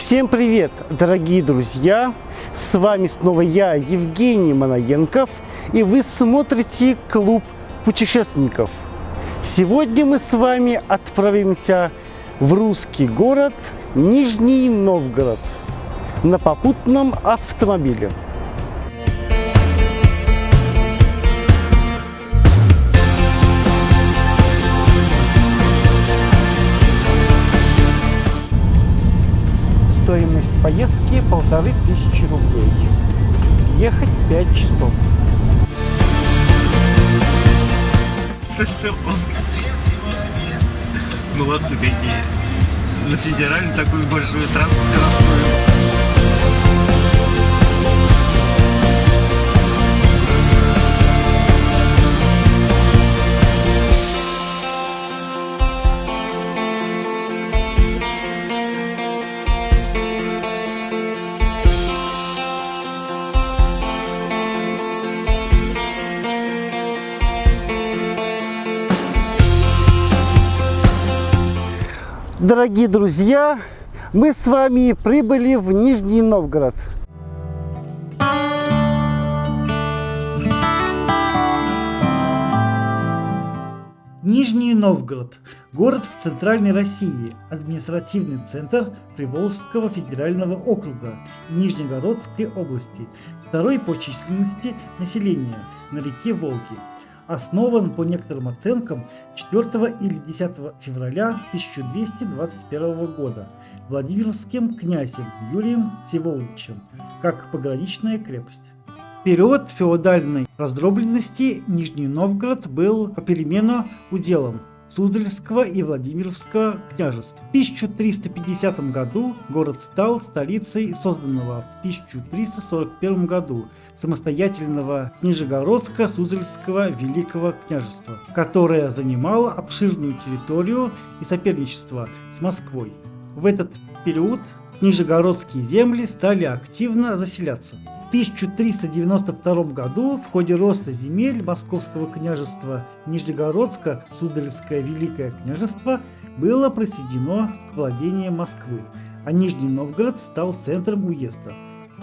Всем привет, дорогие друзья! С вами снова я, Евгений Манаенков, и вы смотрите Клуб путешественников. Сегодня мы с вами отправимся в русский город Нижний Новгород на попутном автомобиле. Стоимость поездки 1500 рублей. Ехать 5 часов. Молодцы какие. На федеральную такую большую трассу скоростную. Дорогие друзья, мы с вами прибыли в Нижний Новгород. Нижний Новгород – город в Центральной России, административный центр Приволжского федерального округа и Нижнегородской области, второй по численности населения на реке Волге. Основан, по некоторым оценкам, 4 или 10 февраля 1221 года Владимирским князем Юрием Всеволодовичем, как пограничная крепость. В период феодальной раздробленности Нижний Новгород был попеременно уделом Суздальского и Владимировского княжеств. В 1350 году город стал столицей созданного в 1341 году самостоятельного Нижегородско-Суздальского Великого княжества, которое занимало обширную территорию и соперничество с Москвой. В этот период нижегородские земли стали активно заселяться. В 1392 году в ходе роста земель Московского княжества Нижегородско-Суздальское Великое княжество было присоединено к владениям Москвы, а Нижний Новгород стал центром уезда.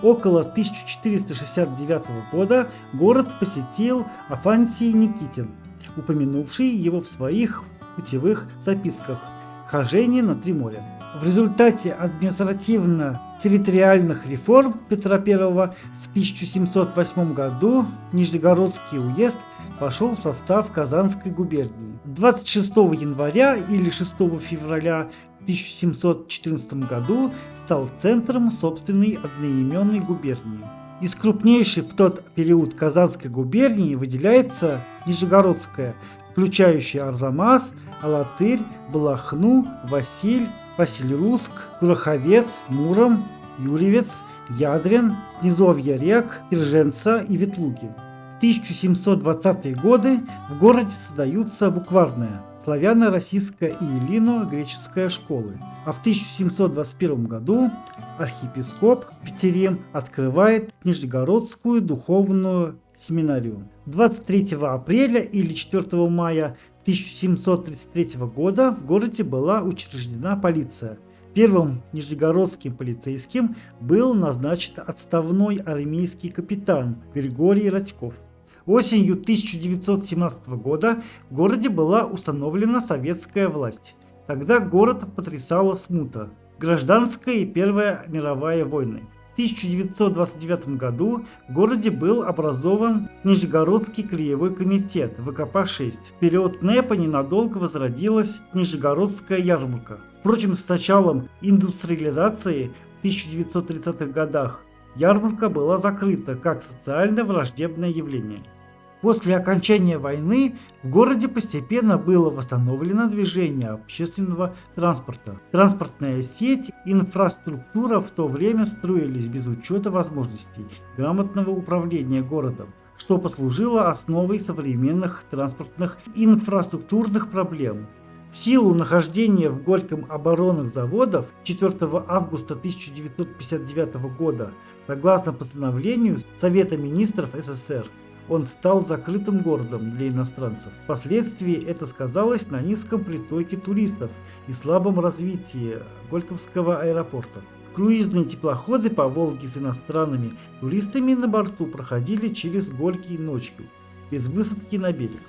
Около 1469 года город посетил Афанасий Никитин, упомянувший его в своих путевых записках «Хожение на три моря». В результате административно-территориальных реформ Петра I в 1708 году Нижегородский уезд вошел в состав Казанской губернии. 26 января или 6 февраля 1714 году стал центром собственной одноименной губернии. Из крупнейшей в тот период Казанской губернии выделяется Нижегородская, включающая Арзамас, Алатырь, Балахну, Василь-Руск, Кураховец, Муром, Юрьевец, Ядрин, низовья рек Ирженца и Ветлуги. В 1720-е годы в городе создаются букварная славяно-российская и эллино-греческая школы, а в 1721 году архиепископ Петерим открывает Нижегородскую духовную семинарию. 23 апреля или 4 мая 1733 года в городе была учреждена полиция. Первым нижегородским полицейским был назначен отставной армейский капитан Григорий Радьков. Осенью 1917 года в городе была установлена советская власть. Тогда город потрясала смута, гражданская и Первая мировая войны. В 1929 году в городе был образован Нижегородский краевой комитет ВКП-6. В период НЭПа ненадолго возродилась Нижегородская ярмарка. Впрочем, с началом индустриализации в 1930-х годах ярмарка была закрыта как социально враждебное явление. После окончания войны в городе постепенно было восстановлено движение общественного транспорта. Транспортная сеть и инфраструктура в то время строились без учета возможностей грамотного управления городом, что послужило основой современных транспортных и инфраструктурных проблем. В силу нахождения в Горьком оборонных заводов 4 августа 1959 года, согласно постановлению Совета министров СССР, он стал закрытым городом для иностранцев. Впоследствии это сказалось на низком притоке туристов и слабом развитии Горьковского аэропорта. Круизные теплоходы по Волге с иностранными туристами на борту проходили через Горький ночью, без высадки на берег.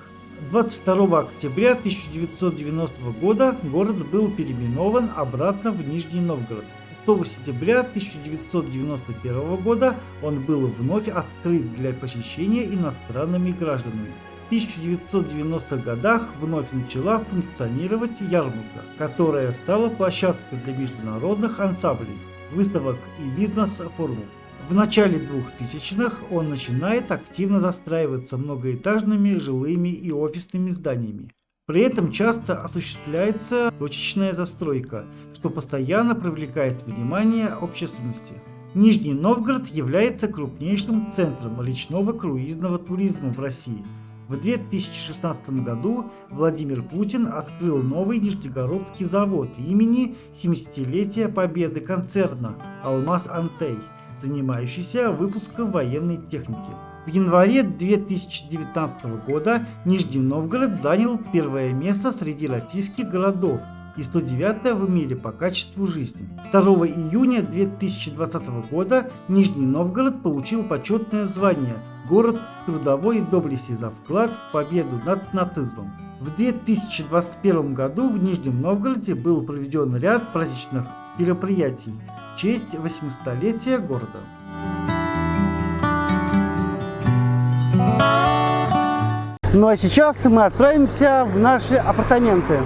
22 октября 1990 года город был переименован обратно в Нижний Новгород. 6 сентября 1991 года он был вновь открыт для посещения иностранными гражданами. В 1990-х годах вновь начала функционировать ярмарка, которая стала площадкой для международных ансамблей, выставок и бизнес-форумов. В начале 2000-х он начинает активно застраиваться многоэтажными жилыми и офисными зданиями. При этом часто осуществляется точечная застройка, что постоянно привлекает внимание общественности. Нижний Новгород является крупнейшим центром речного круизного туризма в России. В 2016 году Владимир Путин открыл новый Нижегородский завод имени 70-летия победы концерна «Алмаз-Антей», занимающийся выпуском военной техники. В январе 2019 года Нижний Новгород занял первое место среди российских городов и 109 в мире по качеству жизни. 2 июня 2020 года Нижний Новгород получил почетное звание «Город трудовой доблести» за вклад в победу над нацизмом. В 2021 году в Нижнем Новгороде был проведен ряд праздничных мероприятий в честь 800-летия города. Ну а сейчас мы отправимся в наши апартаменты.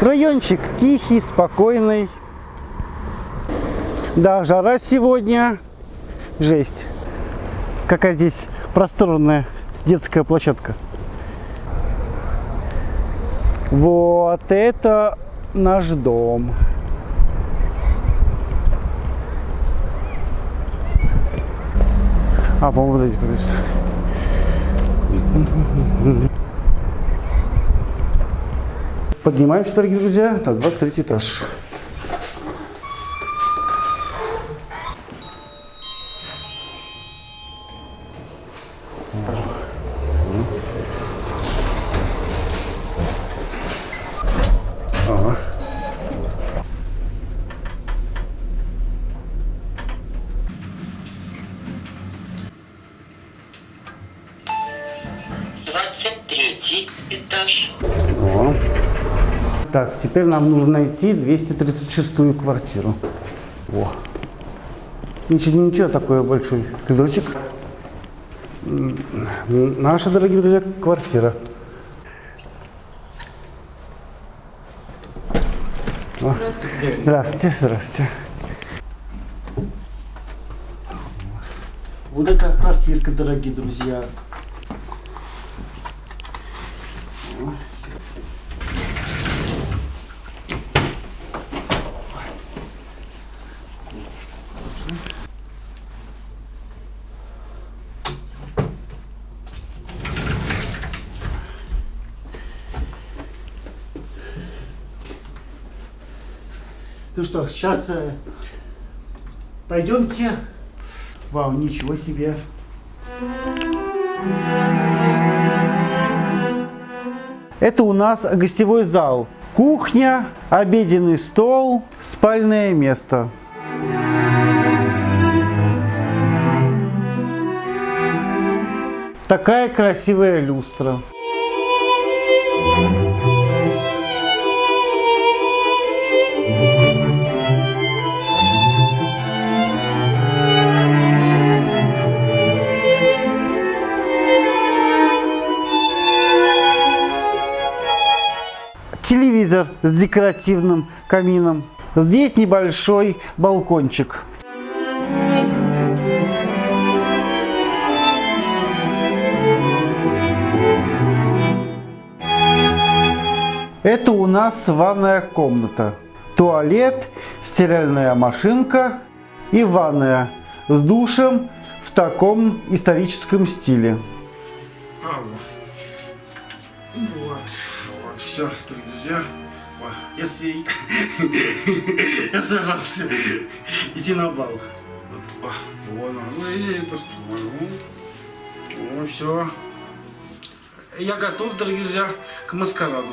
Райончик тихий, спокойный. Да, жара сегодня. Жесть. Какая здесь просторная детская площадка. Вот это наш дом. А, по-моему, вот эти плюс. Поднимаемся, дорогие друзья, на 23 этаж. Этаж. О. Так, теперь нам нужно найти 236-ю квартиру. О. Ничего, такой большой коридорчик. Наша, дорогие друзья, квартира. О. Здравствуйте, здравствуйте. Вот эта квартирка, дорогие друзья. Ну что, сейчас пойдемте. Вау, ничего себе. Это у нас гостевой зал. Кухня, обеденный стол, спальное место. Такая красивая люстра. Телевизор с декоративным камином. Здесь небольшой балкончик. Это у нас ванная комната. Туалет, стиральная машинка и ванная с душем в таком историческом стиле. Вот, все, дорогие друзья. Если я собрался идти на бал. Вот, ну, если послушай, все. я готов, дорогие друзья, к маскараду.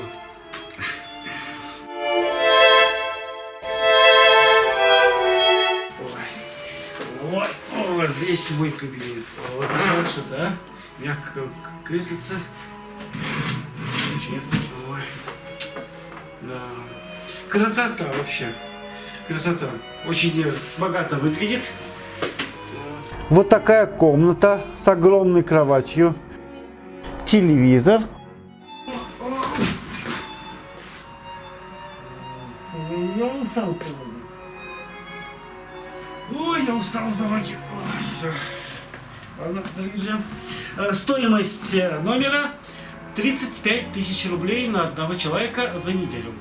Ой, здесь мой кабинет. Вот хорошо, да? Мягкое креслице. Нет, ой. Да. Красота вообще. Красота. Очень богато выглядит. Вот такая комната с огромной кроватью. Телевизор. Ой, я устал за руки. Ой, все. Ладно, дорогие друзья. Стоимость номера 35 тысяч рублей на одного человека за неделю.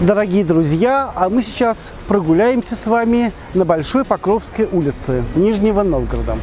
Дорогие друзья, а мы сейчас прогуляемся с вами на Большой Покровской улице Нижнего Новгорода.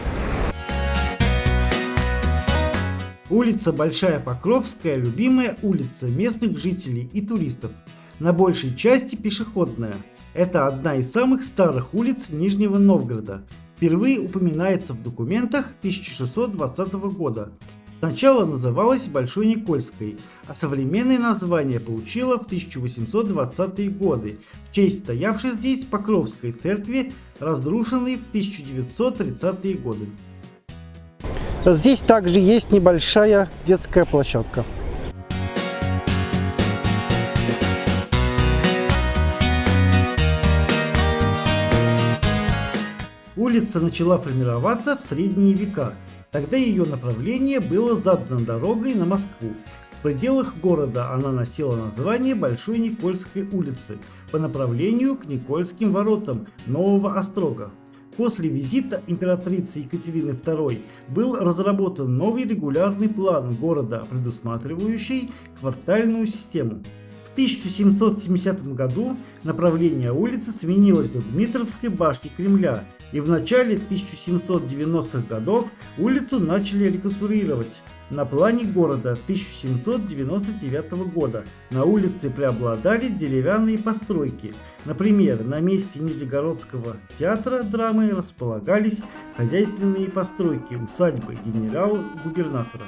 Улица Большая Покровская – любимая улица местных жителей и туристов. На большей части пешеходная. Это одна из самых старых улиц Нижнего Новгорода. Впервые упоминается в документах 1620 года. Сначала называлась Большой Никольской, а современное название получила в 1820-е годы в честь стоявшей здесь Покровской церкви, разрушенной в 1930-е годы. Здесь также есть небольшая детская площадка. Улица начала формироваться в средние века. Тогда ее направление было задано дорогой на Москву. В пределах города она носила название Большой Никольской улицы по направлению к Никольским воротам Нового Острога. После визита императрицы Екатерины II был разработан новый регулярный план города, предусматривающий квартальную систему. В 1770 году направление улицы сменилось до Дмитровской башни Кремля, и в начале 1790-х годов улицу начали реконструировать. На плане города 1799 года на улице преобладали деревянные постройки. Например, на месте Нижегородского театра драмы располагались хозяйственные постройки усадьбы генерал-губернатора.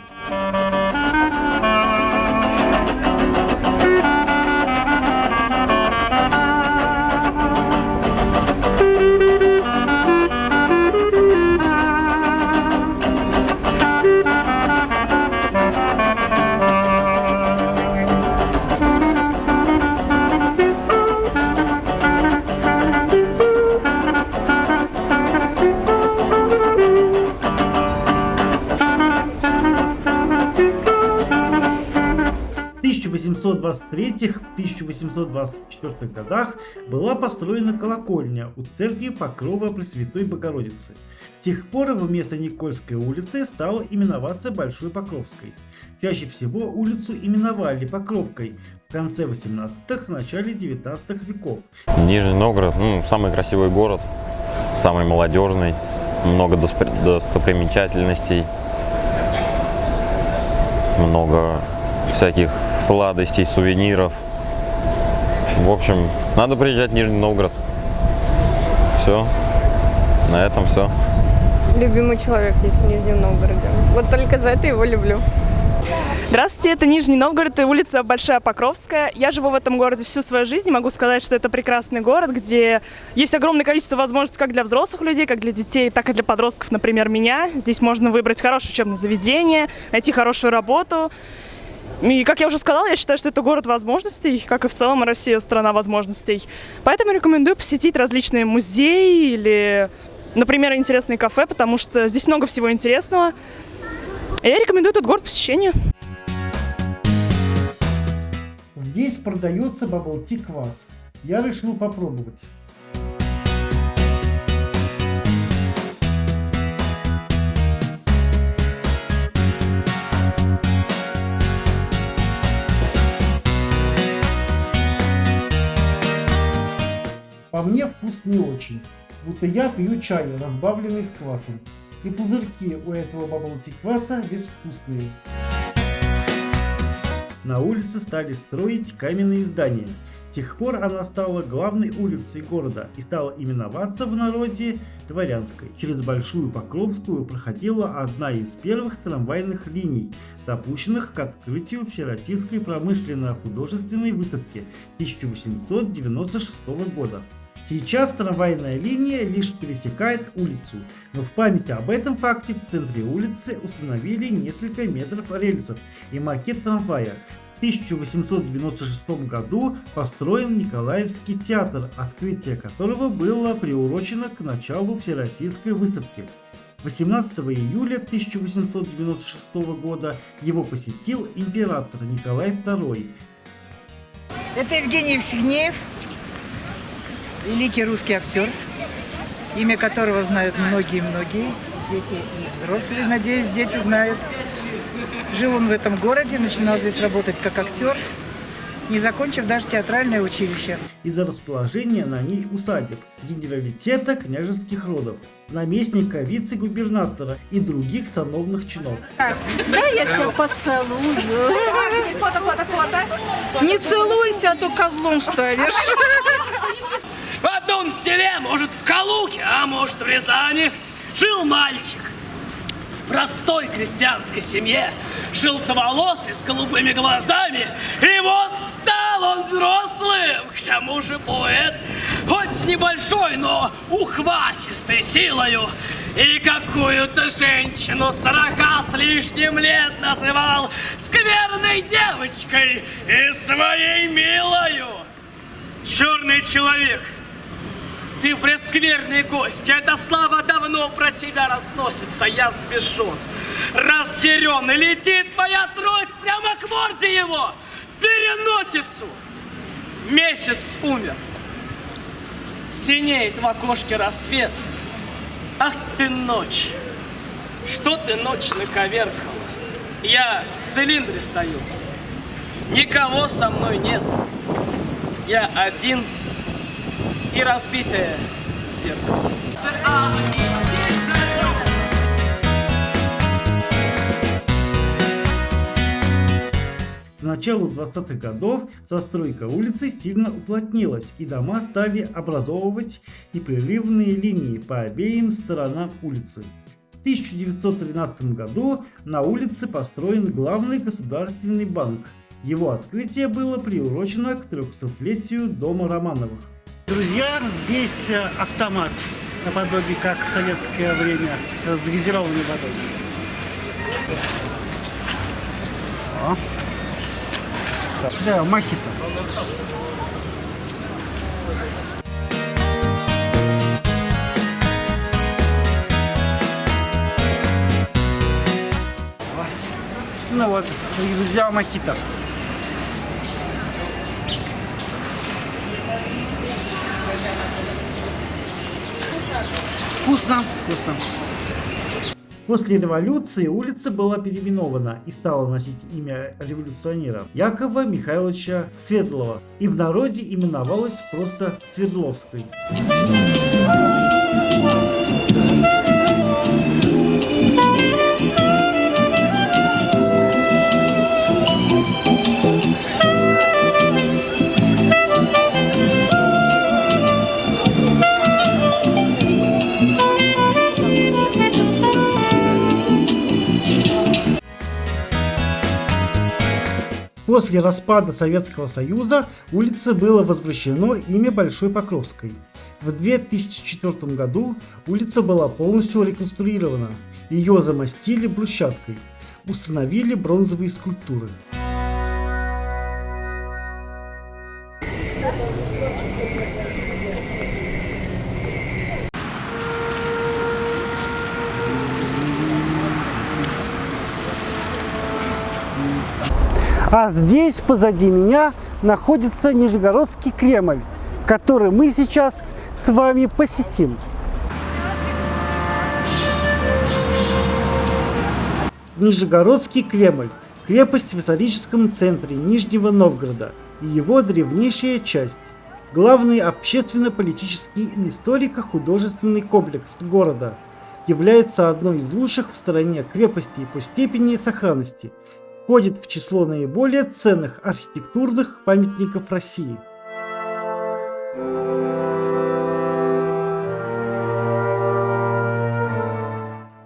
В 1823-1824 годах была построена колокольня у церкви Покрова Пресвятой Богородицы. С тех пор вместо Никольской улицы стала именоваться Большой Покровской. Чаще всего улицу именовали Покровкой в конце 18-х, начале 19 веков. Нижний Новгород, самый красивый город, самый молодежный, много достопримечательностей, много всяких сладостей, сувениров. В общем, надо приезжать в Нижний Новгород. Все. На этом все. Любимый человек есть в Нижнем Новгороде. Вот только за это его люблю. Здравствуйте, это Нижний Новгород и улица Большая Покровская. Я живу в этом городе всю свою жизнь и могу сказать, что это прекрасный город, где есть огромное количество возможностей как для взрослых людей, как для детей, так и для подростков, например, меня. Здесь можно выбрать хорошее учебное заведение, найти хорошую работу. И, как я уже сказала, я считаю, что это город возможностей, как и в целом Россия страна возможностей. Поэтому рекомендую посетить различные музеи или, например, интересные кафе, потому что здесь много всего интересного. И я рекомендую этот город посещению. Здесь продается бабл-ти квас. Я решил попробовать. По мне вкус не очень, будто я пью чай, разбавленный с квасом. И пузырьки у этого бабл-ти кваса безвкусные. На улице стали строить каменные здания. С тех пор она стала главной улицей города и стала именоваться в народе Дворянской. Через Большую Покровскую проходила одна из первых трамвайных линий, запущенных к открытию Всероссийской промышленно-художественной выставки 1896 года. Сейчас трамвайная линия лишь пересекает улицу, но в память об этом факте в центре улицы установили несколько метров рельсов и макет трамвая. В 1896 году построен Николаевский театр, открытие которого было приурочено к началу Всероссийской выставки. 18 июля 1896 года его посетил император Николай II. Это Евгений Евстигнеев, великий русский актер, имя которого знают многие-многие, дети и взрослые, надеюсь, дети знают. Жил он в этом городе, начинал здесь работать как актер, не закончив даже театральное училище. Из-за расположения на ней усадеб, генералитета княжеских родов, наместника, вице-губернатора и других сановных чинов. Да, я тебя поцелую. Не целуйся, а то козлом станешь. В одном селе, может, в Калуге, а может, в Рязани, жил мальчик. В простой крестьянской семье, желтоволосый, с голубыми глазами. И вот стал он взрослым, к тому же поэт, хоть небольшой, но ухватистой силою. И какую-то женщину 40 с лишним лет называл скверной девочкой и своей милою. Черный человек, ты прескверный гость, эта слава давно про тебя разносится, я взбешен, разъярен, и летит моя трость прямо к морде его, в переносицу. Месяц умер, синеет в окошке рассвет. Ах ты ночь, что ты ночь наковеркала? Я в цилиндре стою, никого со мной нет. Я один и разбитое зеркало. К началу 20-х годов застройка улицы сильно уплотнилась, и дома стали образовывать непрерывные линии по обеим сторонам улицы. В 1913 году на улице построен главный государственный банк. Его открытие было приурочено к 300-летию дома Романовых. Друзья, здесь автомат, наподобие как в советское время, с газированной водой. Да, мохито. Ну вот, дорогие друзья, мохито. Вкусно, вкусно. После революции улица была переименована и стала носить имя революционера Якова Михайловича Свердлова и в народе именовалась просто Свердловской. После распада Советского Союза улице было возвращено имя Большой Покровской. В 2004 году улица была полностью реконструирована. Ее замостили брусчаткой. Установили бронзовые скульптуры. А здесь позади меня находится Нижегородский Кремль, который мы сейчас с вами посетим. Нижегородский Кремль – крепость в историческом центре Нижнего Новгорода и его древнейшая часть. главный общественно-политический и историко-художественный комплекс города, является одной из лучших в стране крепостей по степени сохранности, входит в число наиболее ценных архитектурных памятников России.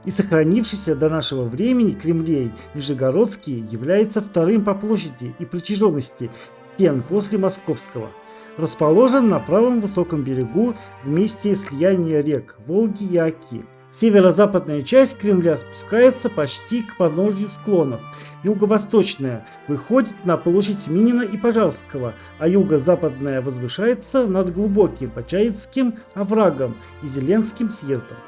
И сохранившийся до нашего времени Кремлей Нижегородский является вторым по площади и протяженности стен после Московского. Расположен на правом высоком берегу в месте слияния рек Волги и Оки. Северо-западная часть Кремля спускается почти к подножью склонов, юго-восточная выходит на площадь Минина и Пожарского, а юго-западная возвышается над глубоким Почаевским оврагом и Зеленским съездом.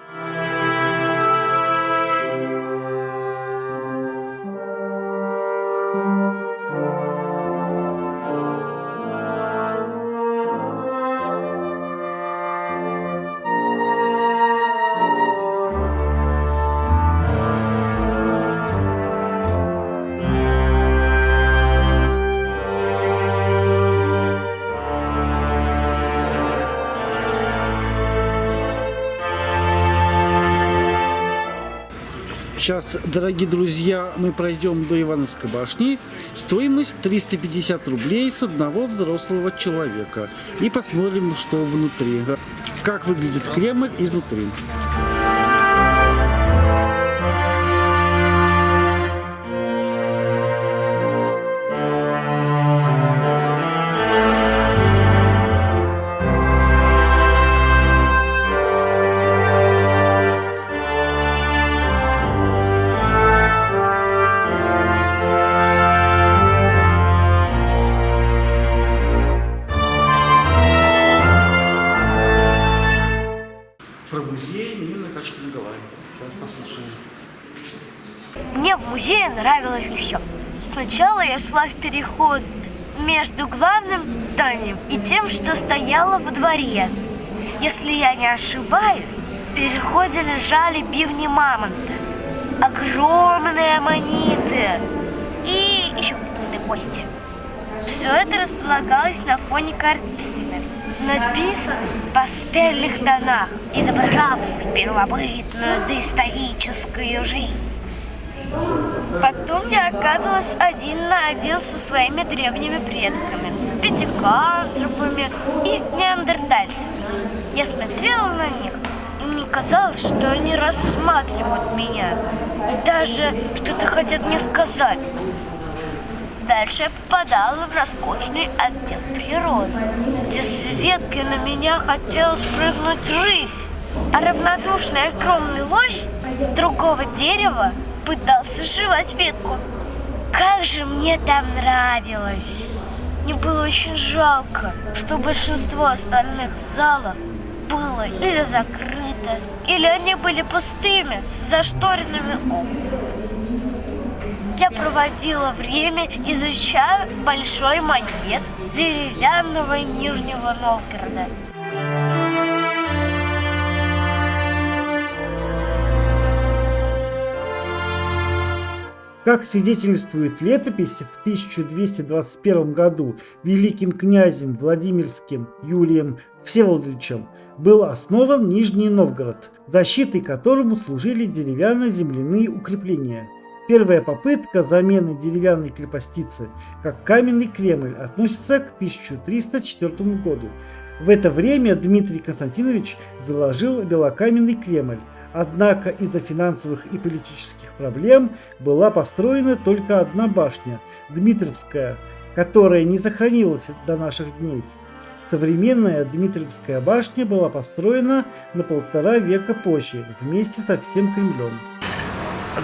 Сейчас, дорогие друзья, мы пройдем до Ивановской башни. Стоимость 350 рублей с одного взрослого человека. И посмотрим, что внутри. Как выглядит Кремль изнутри. Про музей Нина Качкина-Голая. Сейчас послушаем. Мне в музее нравилось все. Сначала я шла в переход между главным зданием и тем, что стояло во дворе. Если я не ошибаюсь, в переходе лежали бивни мамонта, огромные аммониты и еще какие-то кости. Все это располагалось на фоне картины, написанной в пастельных тонах, изображавшей первобытную доисторическую жизнь. Потом я оказывалась один на один со своими древними предками, пятикантропами и неандертальцами. Я смотрела на них, и мне казалось, что они рассматривают меня, даже что-то хотят мне сказать. Дальше я попадала в роскошный отдел природы, где с ветки на меня хотела спрыгнуть рысь, а равнодушный огромный лось с другого дерева пытался сживать ветку. Как же мне там нравилось! Мне было очень жалко, что большинство остальных залов было или закрыто, или они были пустыми, с зашторенными окнами. Я проводила время, изучая большой макет деревянного Нижнего Новгорода. Как свидетельствует летопись, в 1221 году великим князем Владимирским Юлием Всеволодовичем был основан Нижний Новгород, защитой которому служили деревянно-земляные укрепления. Первая попытка замены деревянной крепостицы как каменный Кремль относится к 1304 году. В это время Дмитрий Константинович заложил белокаменный Кремль. Однако из-за финансовых и политических проблем была построена только одна башня – Дмитровская, которая не сохранилась до наших дней. Современная Дмитровская башня была построена на 1,5 века позже, вместе со всем Кремлем.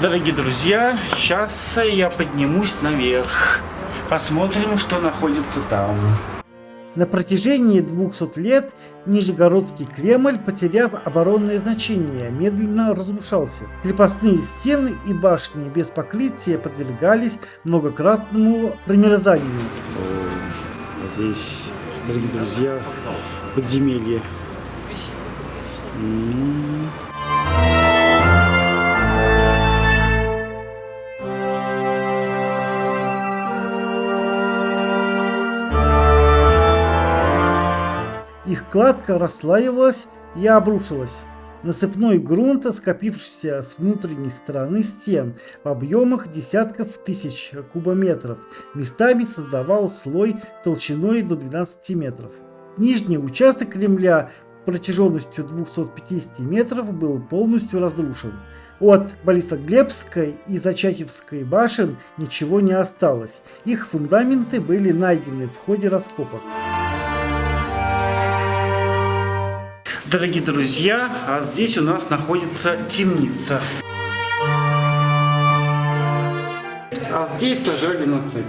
Дорогие друзья, сейчас я поднимусь наверх. Посмотрим, что находится там. На протяжении 200 лет Нижегородский Кремль, потеряв оборонное значение, медленно разрушался. Крепостные стены и башни без покрытия подвергались многократному промерзанию. Здесь, дорогие друзья, подземелье. Их кладка расслаивалась и обрушилась. Насыпной грунт, скопившийся с внутренней стороны стен в объемах десятков тысяч кубометров, местами создавал слой толщиной до 12 метров. Нижний участок Кремля протяженностью 250 метров был полностью разрушен. От Борисоглебской и Зачатевской башен ничего не осталось. Их фундаменты были найдены в ходе раскопок. Дорогие друзья, а здесь у нас находится темница. А здесь сажали на цепь.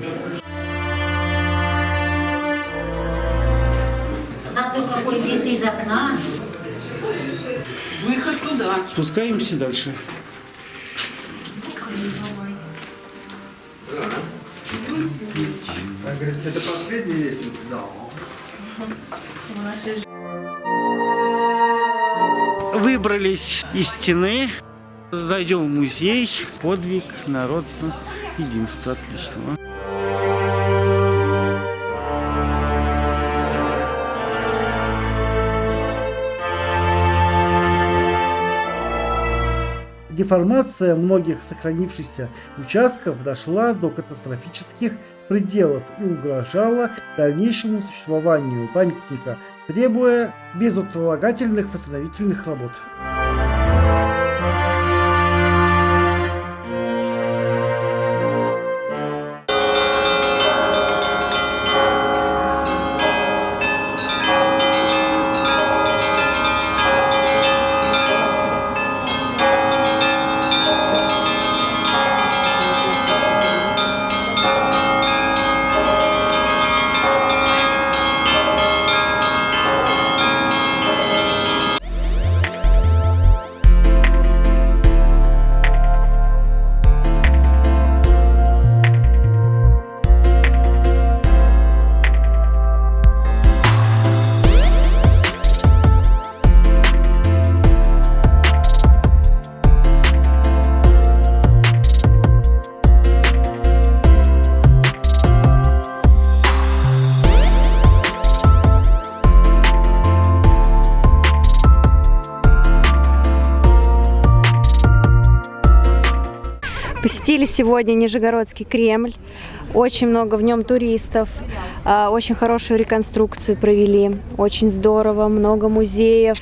Зато какой вид из окна. Выход туда. Спускаемся дальше. Это последняя лестница, да. Выбрались из стены. Зайдем в музей. Подвиг народного единства. Отлично. Деформация многих сохранившихся участков дошла до катастрофических пределов и угрожала дальнейшему существованию памятника, требуя безотлагательных восстановительных работ. Посетили сегодня Нижегородский Кремль. Очень много в нем туристов. Очень хорошую реконструкцию провели. Очень здорово. Много музеев.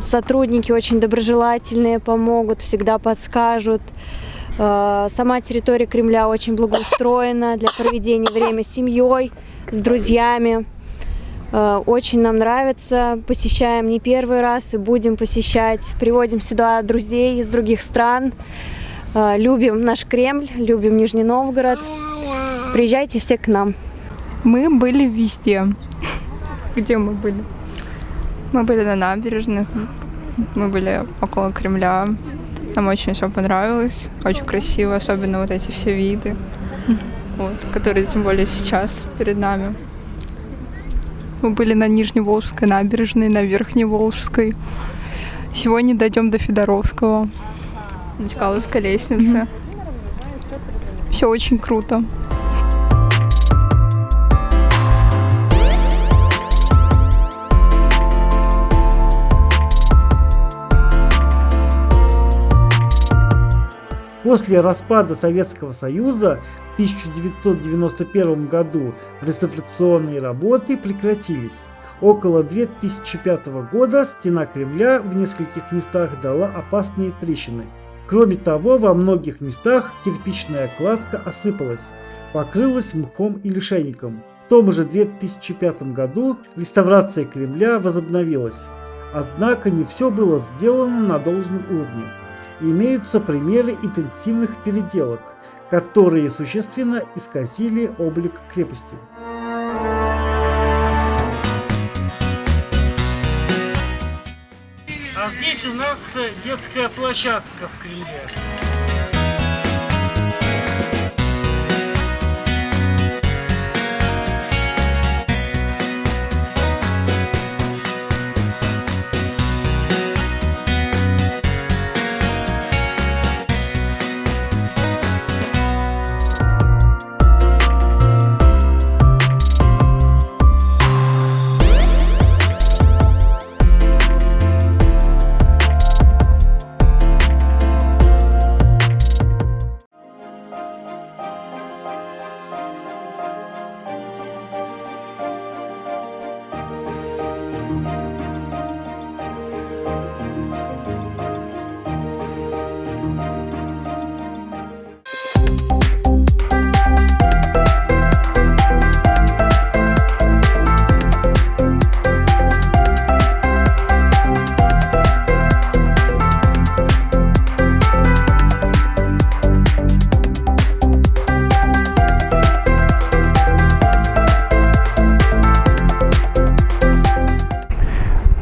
Сотрудники очень доброжелательные, помогут, всегда подскажут. Сама территория Кремля очень благоустроена для проведения времени с семьей, с друзьями. Очень нам нравится, посещаем не первый раз и будем посещать. Приводим сюда друзей из других стран. Любим наш Кремль, любим Нижний Новгород. Приезжайте все к нам. Мы были везде. Где мы были? Мы были на набережных, мы были около Кремля. Нам очень все понравилось, очень красиво, особенно вот эти все виды, вот, которые тем более сейчас перед нами. Мы были на Нижневолжской набережной, на Верхневолжской. Сегодня дойдем до Федоровского. На Чкаловской лестнице. Все очень круто. После распада Советского Союза в 1991 году реставрационные работы прекратились. Около 2005 года стена Кремля в нескольких местах дала опасные трещины. Кроме того, во многих местах кирпичная кладка осыпалась, покрылась мхом и лишайником. В том же 2005 году реставрация Кремля возобновилась. Однако не все было сделано на должном уровне. Имеются примеры интенсивных переделок, которые существенно исказили облик крепости. А здесь у нас детская площадка в Кремле.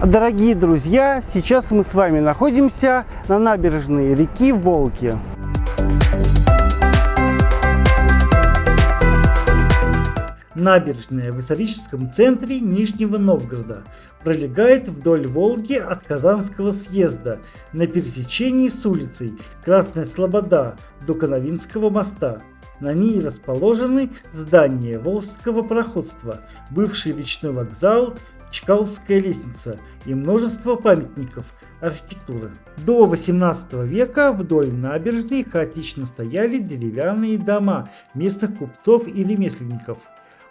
Дорогие друзья, сейчас мы с вами находимся на набережной реки Волги. Набережная в историческом центре Нижнего Новгорода пролегает вдоль Волги от Казанского съезда на пересечении с улицей Красная Слобода до Коновинского моста. На ней расположены здания Волжского пароходства, бывший речной вокзал, Чкаловская лестница и множество памятников архитектуры. До 18 века вдоль набережной хаотично стояли деревянные дома местных купцов и ремесленников.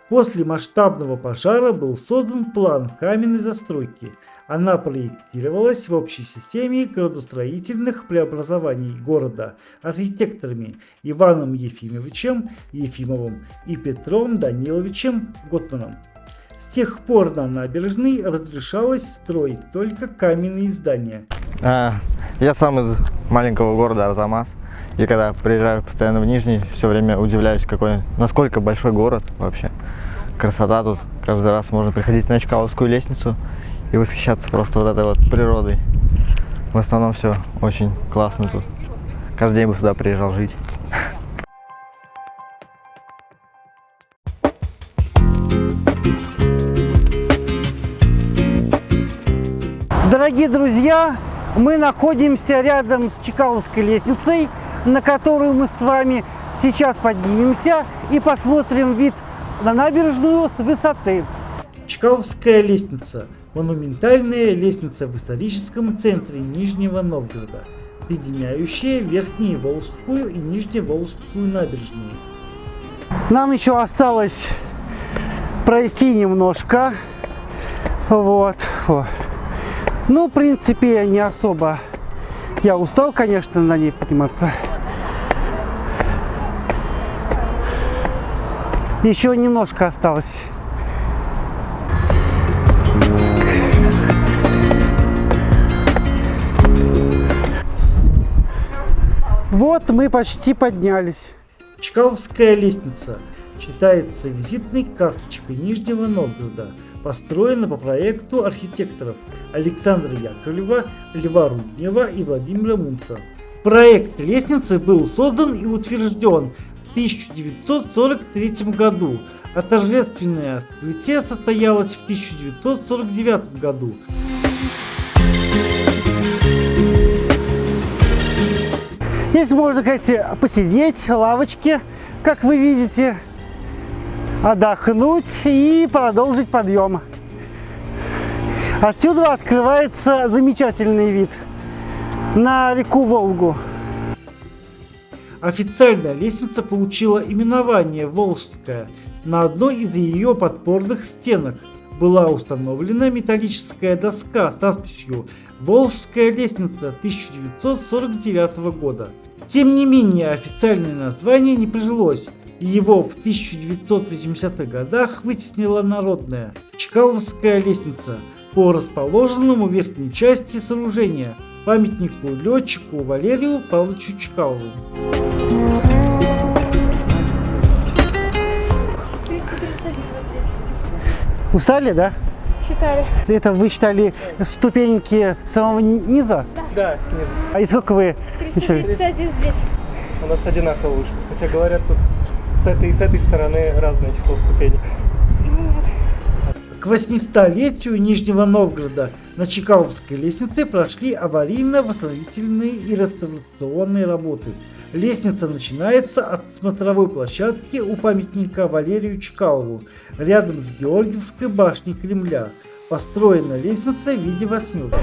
После масштабного пожара был создан план каменной застройки. Она проектировалась в общей системе градостроительных преобразований города архитекторами Иваном Ефимовичем Ефимовым и Петром Даниловичем Готманом. С тех пор на набережной разрешалось строить только каменные здания. Я сам из маленького города Арзамас. И когда приезжаю постоянно в Нижний, все время удивляюсь, насколько большой город вообще. Красота тут. Каждый раз можно приходить на Чкаловскую лестницу и восхищаться просто вот этой вот природой. В основном все очень классно тут. Каждый день бы сюда приезжал жить. Дорогие друзья, мы находимся рядом с Чкаловской лестницей, на которую мы с вами сейчас поднимемся и посмотрим вид на набережную с высоты. Чкаловская лестница – монументальная лестница в историческом центре Нижнего Новгорода, соединяющая Верхневолжскую и Нижневолжскую набережные. Нам еще осталось пройти немножко. Вот. Ну, в принципе, не особо. Я устал, конечно, на ней подниматься. Еще немножко осталось. Вот мы почти поднялись. Чкаловская лестница считается визитной карточкой Нижнего Новгорода. Построена по проекту архитекторов Александра Яковлева, Льва Руднева и Владимира Мунца. Проект лестницы был создан и утвержден в 1943 году, а торжественное открытие состоялось в 1949 году. Здесь можно, кстати, посидеть, лавочки, как вы видите, отдохнуть и продолжить подъем. Отсюда открывается замечательный вид на реку Волгу. Официально лестница получила именование «Волжская». На одной из ее подпорных стенок была установлена металлическая доска с надписью «Волжская лестница 1949 года». Тем не менее, официальное название не прижилось, и его в 1980-х годах вытеснила народная Чкаловская лестница по расположенному в верхней части сооружения памятнику летчику Валерию Павловичу Чкалову. Устали, да? Считали. Это вы считали ступеньки с самого низа? Да, снизу. А и сколько вы считали? 331 здесь. У нас одинаково вышло. Хотя говорят, тут с этой стороны разное число ступенек. К 800-летию Нижнего Новгорода на Чкаловской лестнице прошли аварийно-восстановительные и реставрационные работы. Лестница начинается от смотровой площадки у памятника Валерию Чкалову, рядом с Георгиевской башней Кремля. Построена лестница в виде восьмерки.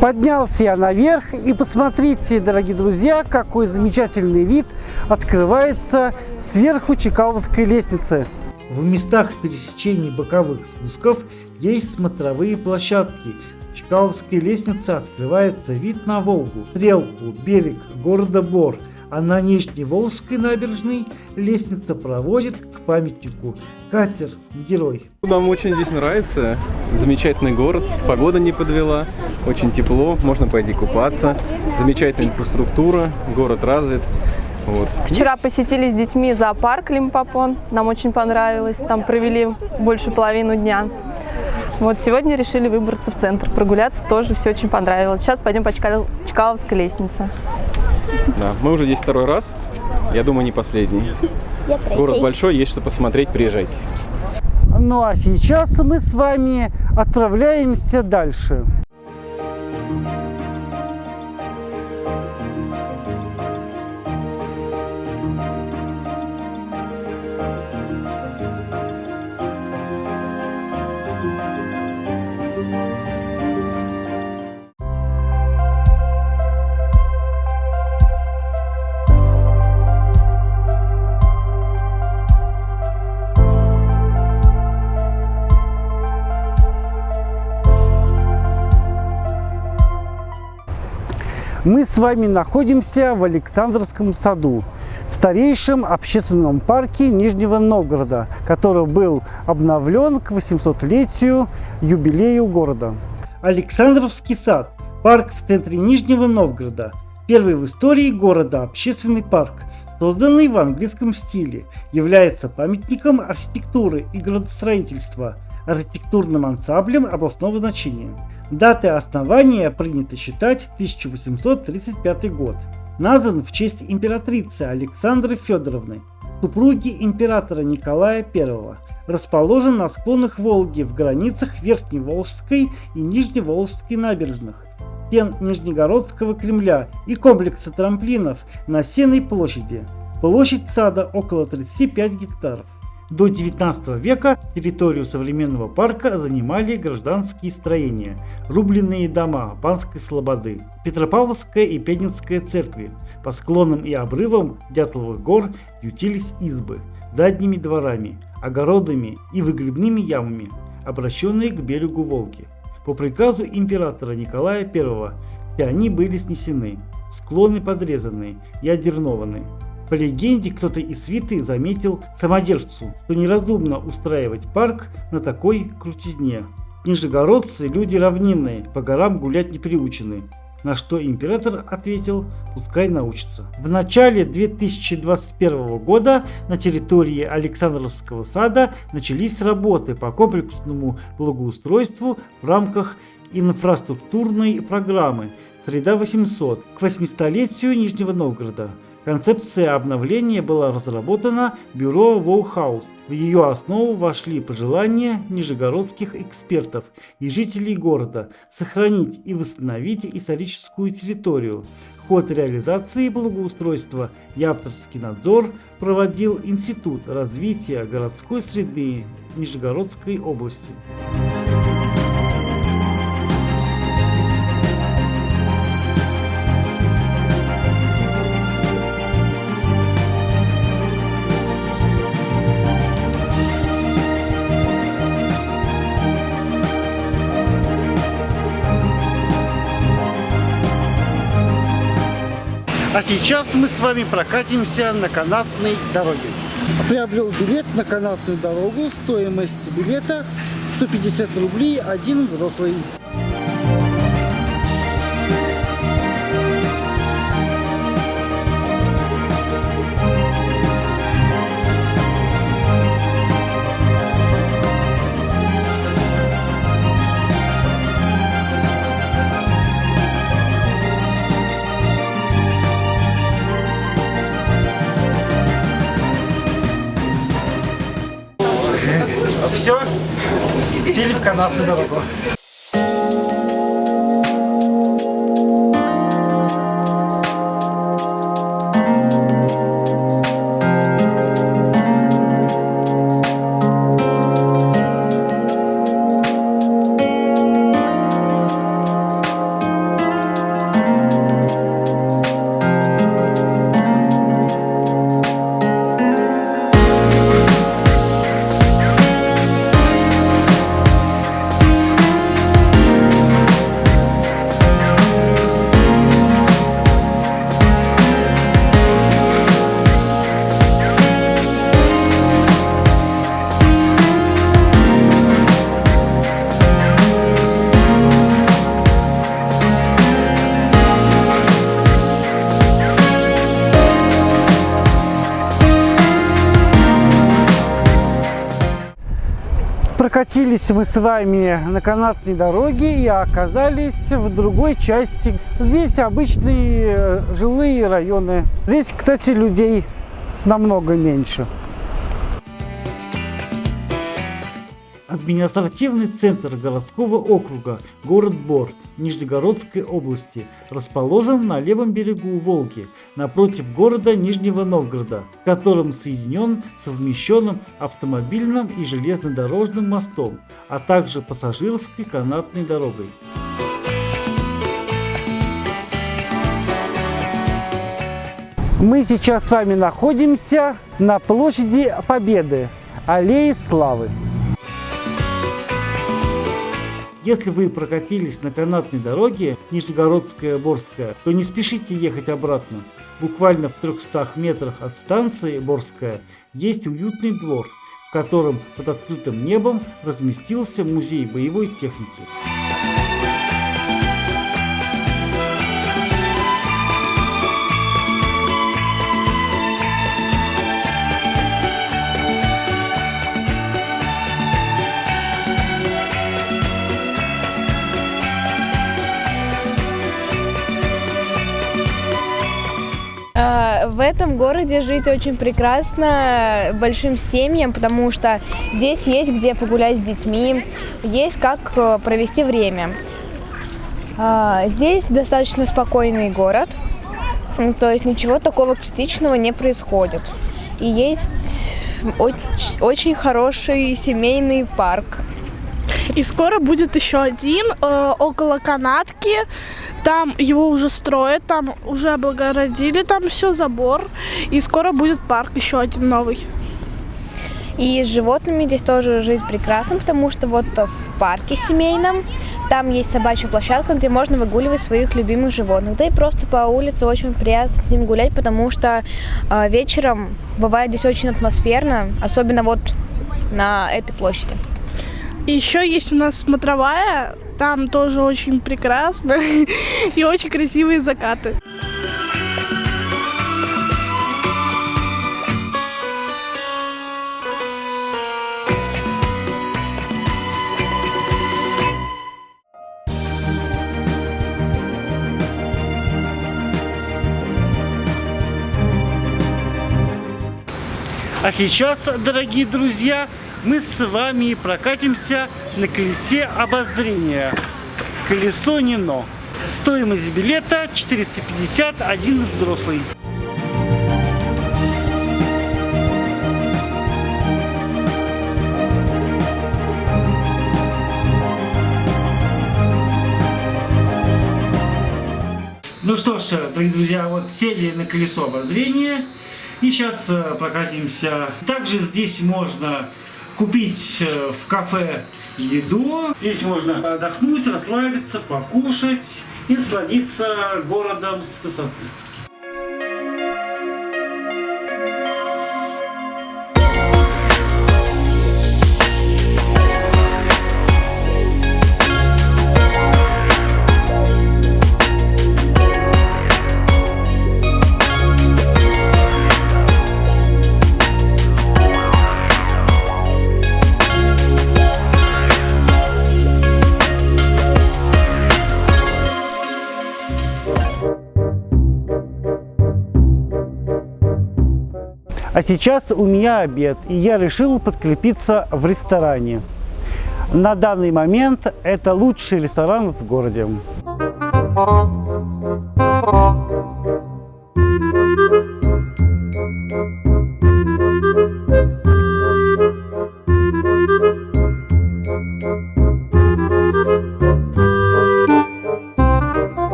Поднялся я наверх, и посмотрите, дорогие друзья, какой замечательный вид открывается сверху Чкаловской лестницы. В местах пересечений боковых спусков Есть смотровые площадки. С Чкаловской лестницы открывается вид на Волгу, Стрелку, берег города Бор. А на Нижневолжской набережной лестница проводит к памятнику «Катер-герой». Нам очень здесь нравится. Замечательный город, погода не подвела, очень тепло, можно пойти купаться. Замечательная инфраструктура, город развит. Вот. Вчера посетили с детьми зоопарк Лимпопон. Нам очень понравилось. Там провели больше половину дня. Вот сегодня решили выбраться в центр, прогуляться тоже, все очень понравилось. Сейчас пойдем по Чкаловской лестнице. Да, мы уже здесь второй раз, я думаю, не последний. Город большой, есть что посмотреть, приезжайте. Ну а сейчас мы с вами отправляемся дальше. Мы с вами находимся в Александровском саду, в старейшем общественном парке Нижнего Новгорода, который был обновлен к 800-летию юбилею города. Александровский сад – парк в центре Нижнего Новгорода, первый в истории города общественный парк, созданный в английском стиле, является памятником архитектуры и градостроительства, архитектурным ансамблем областного значения. Датой основания принято считать 1835 год. Назван в честь императрицы Александры Федоровны, супруги императора Николая I. Расположен на склонах Волги в границах Верхневолжской и Нижневолжской набережных, стен Нижнегородского Кремля и комплекса трамплинов на Сенной площади. Площадь сада около 35 гектаров. До 19 века территорию современного парка занимали гражданские строения, рубленные дома Панской слободы, Петропавловская и Пензенская церкви. По склонам и обрывам Дятловых гор ютились избы, задними дворами, огородами и выгребными ямами, обращенные к берегу Волги. По приказу императора Николая I все они были снесены, склоны подрезаны и одернованы. По легенде, кто-то из свиты заметил самодержцу, что неразумно устраивать парк на такой крутизне. Нижегородцы – люди равнинные, по горам гулять не приучены. На что император ответил, пускай научится. В начале 2021 года на территории Александровского сада начались работы по комплексному благоустройству в рамках инфраструктурной программы «Среда 800» к 800-летию Нижнего Новгорода. Концепция обновления была разработана бюро Воухаус. В ее основу вошли пожелания нижегородских экспертов и жителей города сохранить и восстановить историческую территорию. Ход реализации благоустройства и авторский надзор проводил Институт развития городской среды Нижегородской области. А сейчас мы с вами прокатимся на канатной дороге. Приобрел билет на канатную дорогу. Стоимость билета 150 рублей, один взрослый. Все, сели в канатную дорогу. Прокатились мы с вами на канатной дороге и оказались в другой части. Здесь обычные жилые районы. Здесь, кстати, людей намного меньше. Административный центр городского округа, город Бор, Нижегородской области, расположен на левом берегу Волги, напротив города Нижнего Новгорода, в котором соединен совмещенным автомобильным и железнодорожным мостом, а также пассажирской канатной дорогой. Мы сейчас с вами находимся на площади Победы, аллеи Славы. Если вы прокатились на канатной дороге Нижегородская-Борская, то не спешите ехать обратно. Буквально в 300 метрах от станции Борская есть уютный двор, в котором под открытым небом разместился музей боевой техники. В этом городе жить очень прекрасно большим семьям, потому что здесь есть где погулять с детьми, есть как провести время. Здесь достаточно спокойный город, то есть ничего такого критичного не происходит. И есть очень хороший семейный парк. И скоро будет еще один около канатки. Там его уже строят, там уже облагородили, там все, забор. И скоро будет парк еще один новый. И с животными здесь тоже жить прекрасно, потому что вот в парке семейном там есть собачья площадка, где можно выгуливать своих любимых животных. Да и просто по улице очень приятно с ним гулять, потому что вечером бывает здесь очень атмосферно, особенно вот на этой площади. И еще есть у нас смотровая, там тоже очень прекрасно и очень красивые закаты. А сейчас, дорогие друзья, мы с вами прокатимся на колесе обозрения. Колесо Нино. Стоимость билета 450, один взрослый. Ну что ж, дорогие друзья, вот сели на колесо обозрения и сейчас прокатимся. Также здесь можно купить в кафе еду. Здесь можно отдохнуть, расслабиться, покушать и насладиться городом с высоты. А сейчас у меня обед, и я решил подкрепиться в ресторане. На данный момент это лучший ресторан в городе.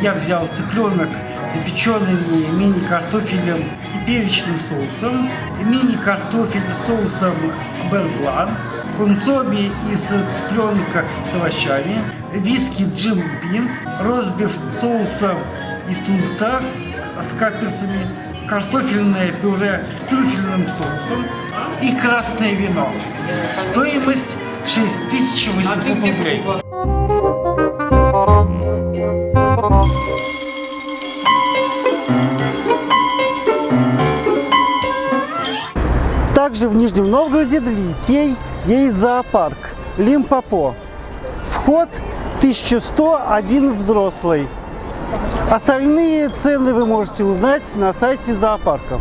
Я взял цыпленок, запеченный мини-картофелем и перечным соусом, мини-картофель с соусом берблан, консоме из цыпленка с овощами, виски Джим Бин, розбив соусом из тунца с каперсами, картофельное пюре с трюфельным соусом и красное вино. Стоимость 6800 рублей. Также в Нижнем Новгороде для детей есть зоопарк Лимпопо. Вход 1101 взрослый. Остальные цены вы можете узнать на сайте зоопарка.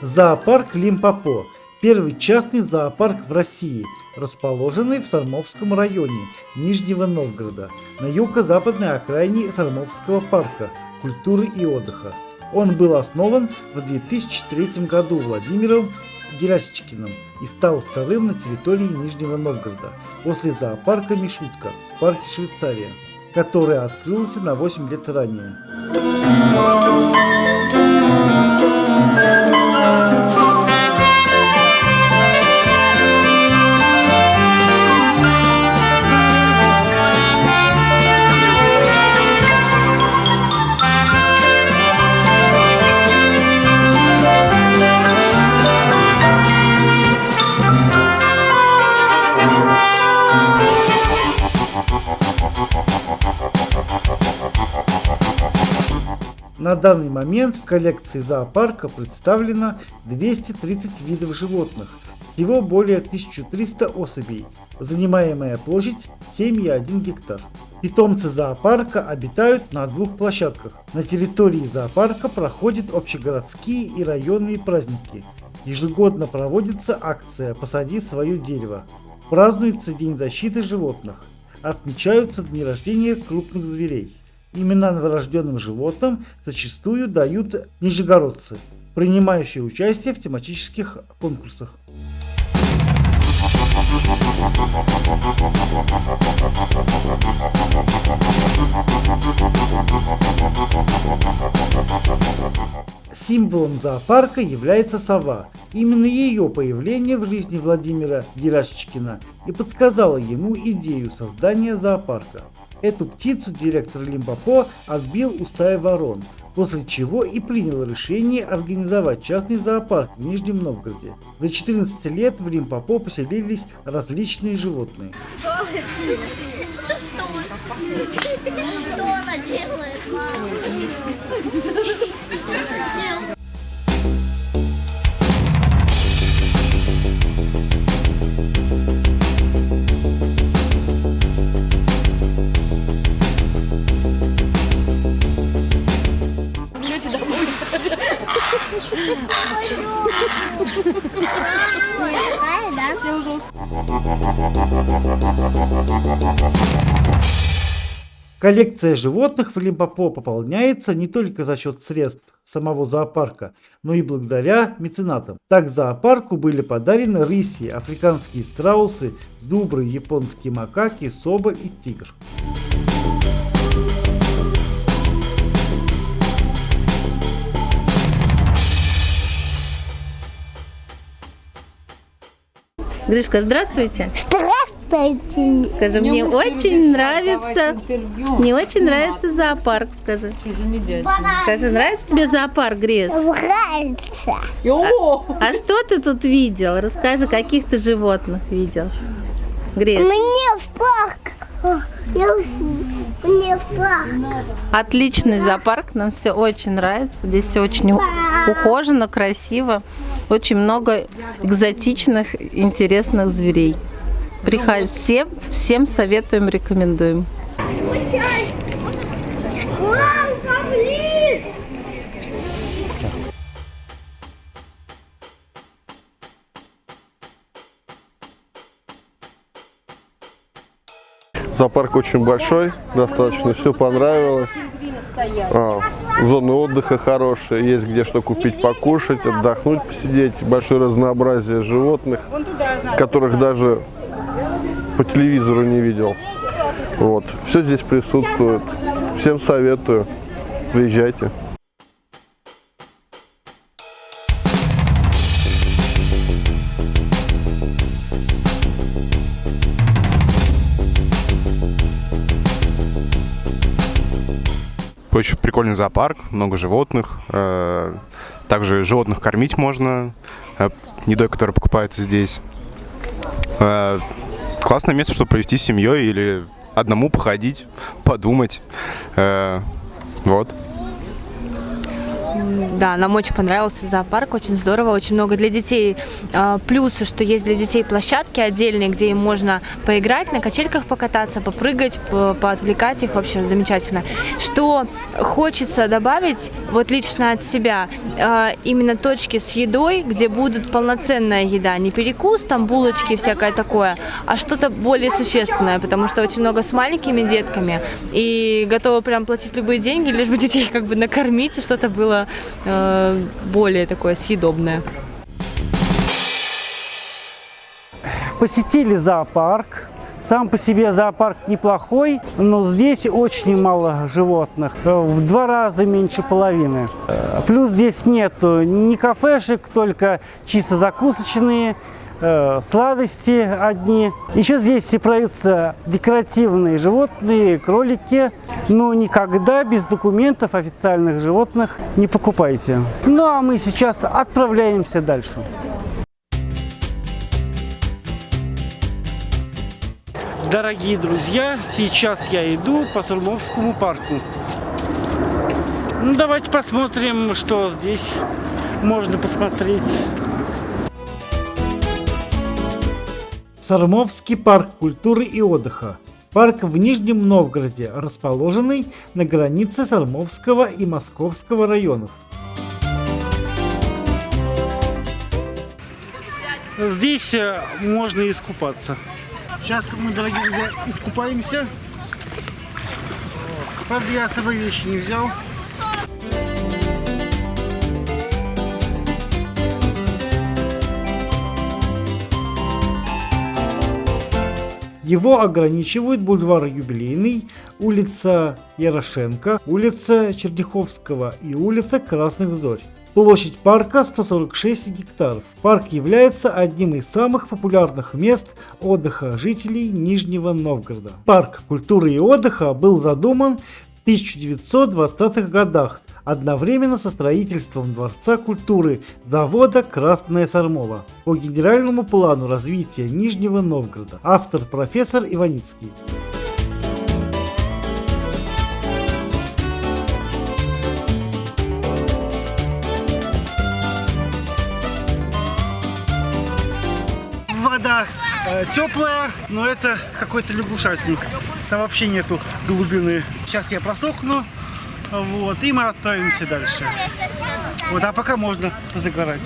Зоопарк Лимпопо – первый частный зоопарк в России, расположенный в Сормовском районе Нижнего Новгорода, на юго-западной окраине Сормовского парка культуры и отдыха. Он был основан в 2003 году Владимиром Герасичкиным и стал вторым на территории Нижнего Новгорода после зоопарка Мишутка в парке Швейцария, который открылся на 8 лет ранее. На данный момент в коллекции зоопарка представлено 230 видов животных, всего более 1300 особей, занимаемая площадь 7,1 гектар. Питомцы зоопарка обитают на 2 площадках. На территории зоопарка проходят общегородские и районные праздники. Ежегодно проводится акция «Посади свое дерево». Празднуется День защиты животных. Отмечаются дни рождения крупных зверей. Имена новорожденным животным зачастую дают нижегородцы, принимающие участие в тематических конкурсах. Символом зоопарка является сова. Именно ее появление в жизни Владимира Герасичкина и подсказало ему идею создания зоопарка. Эту птицу директор Лимпопо отбил у стаи ворон, после чего и принял решение организовать частный зоопарк в Нижнем Новгороде. За 14 лет в Лимпопо поселились различные животные. Что она делает, мама? Коллекция животных в Лимпопо пополняется не только за счет средств самого зоопарка, но и благодаря меценатам. Так зоопарку были подарены рыси, африканские страусы, зубры, японские макаки, соболь и тигр. Гришка, здравствуйте. Здравствуйте. Скажи, мне очень нравится зоопарк, скажи. Скажи, нравится тебе зоопарк, Гриш? Нравится. А что ты тут видел? Расскажи, каких ты животных видел, Гриш? Мне в парк. Мне в парк. Отличный зоопарк, нам все очень нравится. Здесь все очень ухожено, красиво. Очень много экзотичных, интересных зверей. Приходите, всем советуем, рекомендуем. Зоопарк очень большой, достаточно, все понравилось. Зоны отдыха хорошие, есть где что купить, покушать, отдохнуть, посидеть. Большое разнообразие животных, которых даже по телевизору не видел. Вот. Все здесь присутствует. Всем советую. Приезжайте. Очень прикольный зоопарк, много животных. Также животных кормить можно, едой, которая покупается здесь. Классное место, чтобы провести с семьей или одному походить, подумать. Вот. Да, нам очень понравился зоопарк, очень здорово, очень много для детей. Плюсы, что есть для детей площадки отдельные, где им можно поиграть, на качельках покататься, попрыгать, поотвлекать их, вообще замечательно. Что хочется добавить, вот лично от себя, именно точки с едой, где будет полноценная еда, не перекус, там булочки, всякое такое, а что-то более существенное, потому что очень много с маленькими детками, и готовы прям платить любые деньги, лишь бы детей как бы накормить, и что-то было более такое съедобное. Посетили зоопарк. Сам по себе зоопарк неплохой, но здесь очень мало животных, в 2 раза меньше половины. Плюс здесь нету ни кафешек, только чисто закусочные, сладости одни. Еще здесь продаются декоративные животные, кролики, но никогда без документов официальных животных не покупайте. Ну а мы сейчас отправляемся дальше. Дорогие друзья, сейчас я иду по Сормовскому парку. Ну, давайте посмотрим, что здесь можно посмотреть. Сормовский парк культуры и отдыха. Парк в Нижнем Новгороде, расположенный на границе Сормовского и Московского районов. Здесь можно искупаться. Сейчас мы, дорогие друзья, искупаемся. Правда, я с собой вещи не взял. Его ограничивают бульвар Юбилейный, улица Ярошенко, улица Черняховского и улица Красных Зорь. Площадь парка 146 гектаров. Парк является одним из самых популярных мест отдыха жителей Нижнего Новгорода. Парк культуры и отдыха был задуман в 1920-х годах, одновременно со строительством Дворца культуры завода «Красная Сормова» по генеральному плану развития Нижнего Новгорода. Автор профессор Иваницкий. Вода теплая, но это какой-то лягушатник. Там вообще нету глубины. Сейчас я просохну, вот, и мы отправимся дальше. Вот, а пока можно загорать.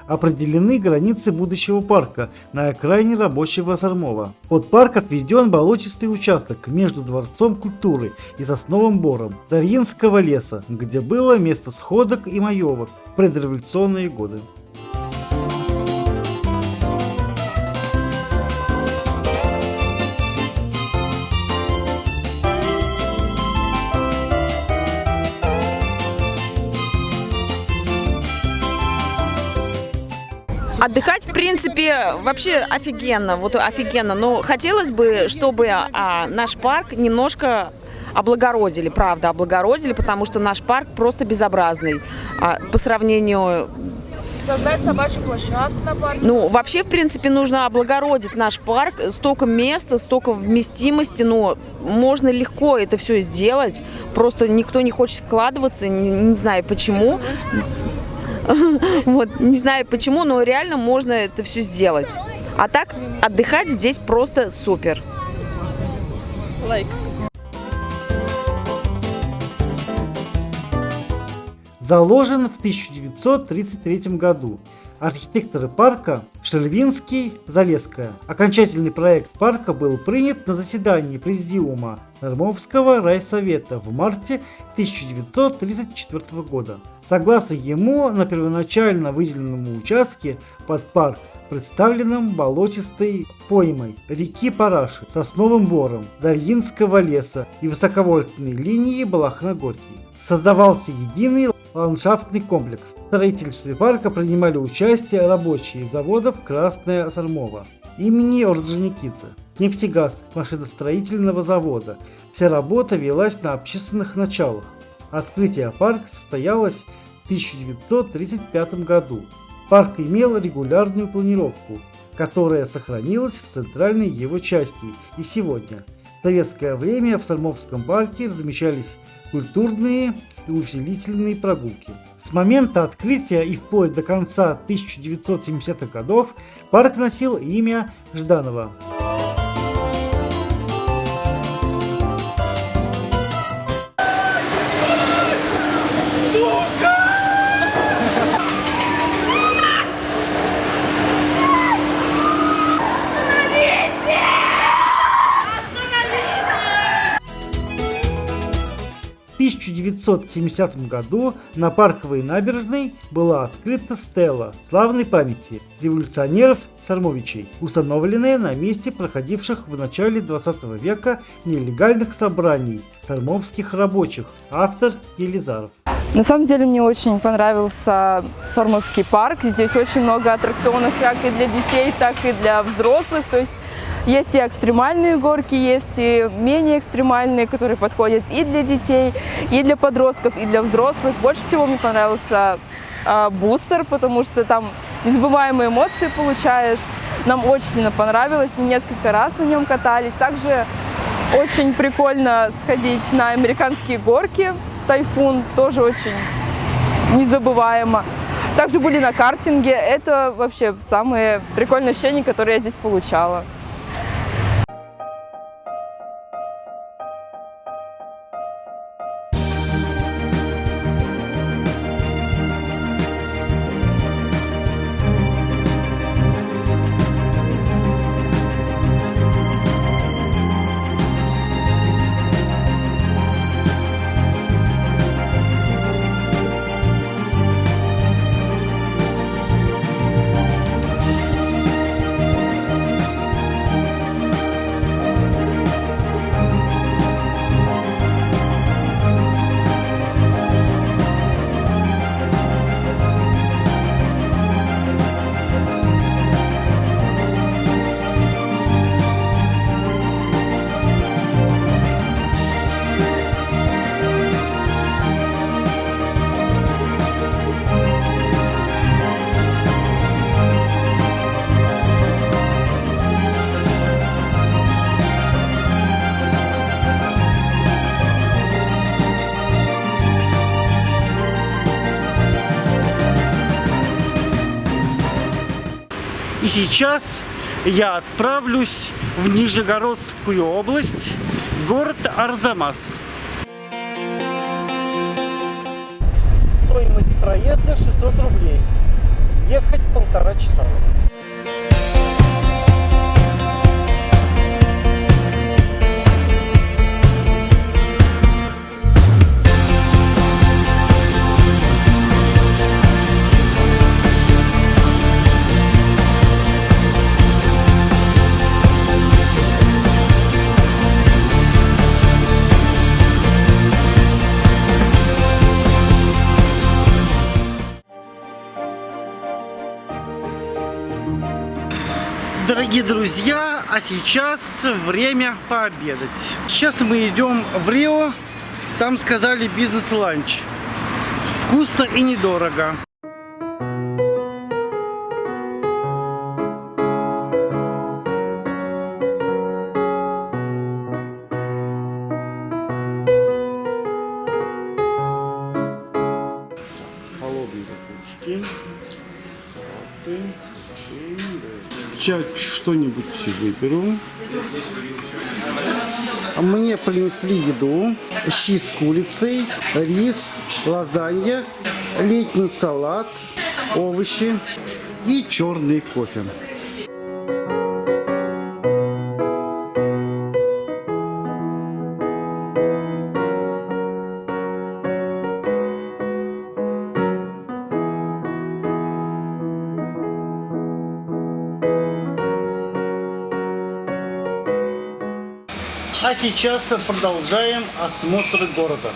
определены границы будущего парка на окраине рабочего Сормова. Под парк отведен болотистый участок между Дворцом культуры и Сосновым бором Дарьинского леса, где было место сходок и маевок в предреволюционные годы. Отдыхать, в принципе, вообще офигенно, вот офигенно. Но хотелось бы, чтобы наш парк немножко облагородили, правда, облагородили, потому что наш парк просто безобразный по сравнению... Создать собачью площадку на парке. Ну, вообще, в принципе, нужно облагородить наш парк. Столько места, столько вместимости, но можно легко это все сделать. Просто никто не хочет вкладываться, не знаю почему. Вот, не знаю почему, но реально можно это все сделать. А так, отдыхать здесь просто супер. Лайк. Заложен в 1933 году. Архитекторы парка Шервинский, Залесская. Окончательный проект парка был принят на заседании Президиума Сормовского райсовета в марте 1934 года. Согласно ему, на первоначально выделенном участке под парк, представленном болотистой поймой реки Параши, Сосновым бором, Дарьинского леса и высоковольтной линии Балахна-Горький, создавался единый ландшафтный комплекс. В строительстве парка принимали участие рабочие заводов «Красная Сормова» имени Орджоникидзе, «Нефтегаз», машиностроительного завода. Вся работа велась на общественных началах. Открытие парка состоялось в 1935 году. Парк имел регулярную планировку, которая сохранилась в центральной его части и сегодня. В советское время в Сормовском парке размещались культурные и увеселительные прогулки. С момента открытия и вплоть до конца 1970-х годов парк носил имя Жданова. В 1970 году на Парковой набережной была открыта стела славной памяти революционеров-сормовичей, установленная на месте проходивших в начале 20 века нелегальных собраний сормовских рабочих. Автор Елизаров. На самом деле мне очень понравился Сормовский парк. Здесь очень много аттракционов как и для детей, так и для взрослых. То есть есть и экстремальные горки, есть и менее экстремальные, которые подходят и для детей, и для подростков, и для взрослых. Больше всего мне понравился бустер, потому что там незабываемые эмоции получаешь. Нам очень сильно понравилось, мы несколько раз на нем катались. Также очень прикольно сходить на американские горки. Тайфун тоже очень незабываемо. Также были на картинге. Это вообще самые прикольные ощущения, которые я здесь получала. И сейчас я отправлюсь в Нижегородскую область, город Арзамас. Стоимость проезда 600 рублей. ехать 1,5 часа. Дорогие друзья, а сейчас время пообедать. Сейчас мы идем в Рио, там сказали бизнес-ланч. Вкусно и недорого. Холодные закуски, салаты. Сейчас что-нибудь выберу. Мне принесли еду. Щи с курицей, рис, лазанья, летний салат, овощи и черный кофе. А сейчас продолжаем осмотр города.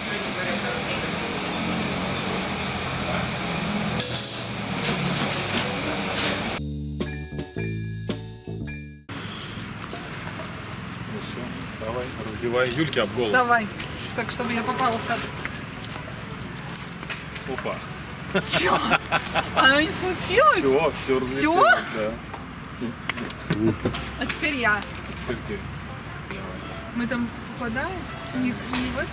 Ну все, давай, разбивай Юльке об голову. Давай, так чтобы я попала в кадр. Опа. Все. Оно не случилось? Все разлетелось, да. А теперь я. Теперь ты. Мы там попадаем? Не в это?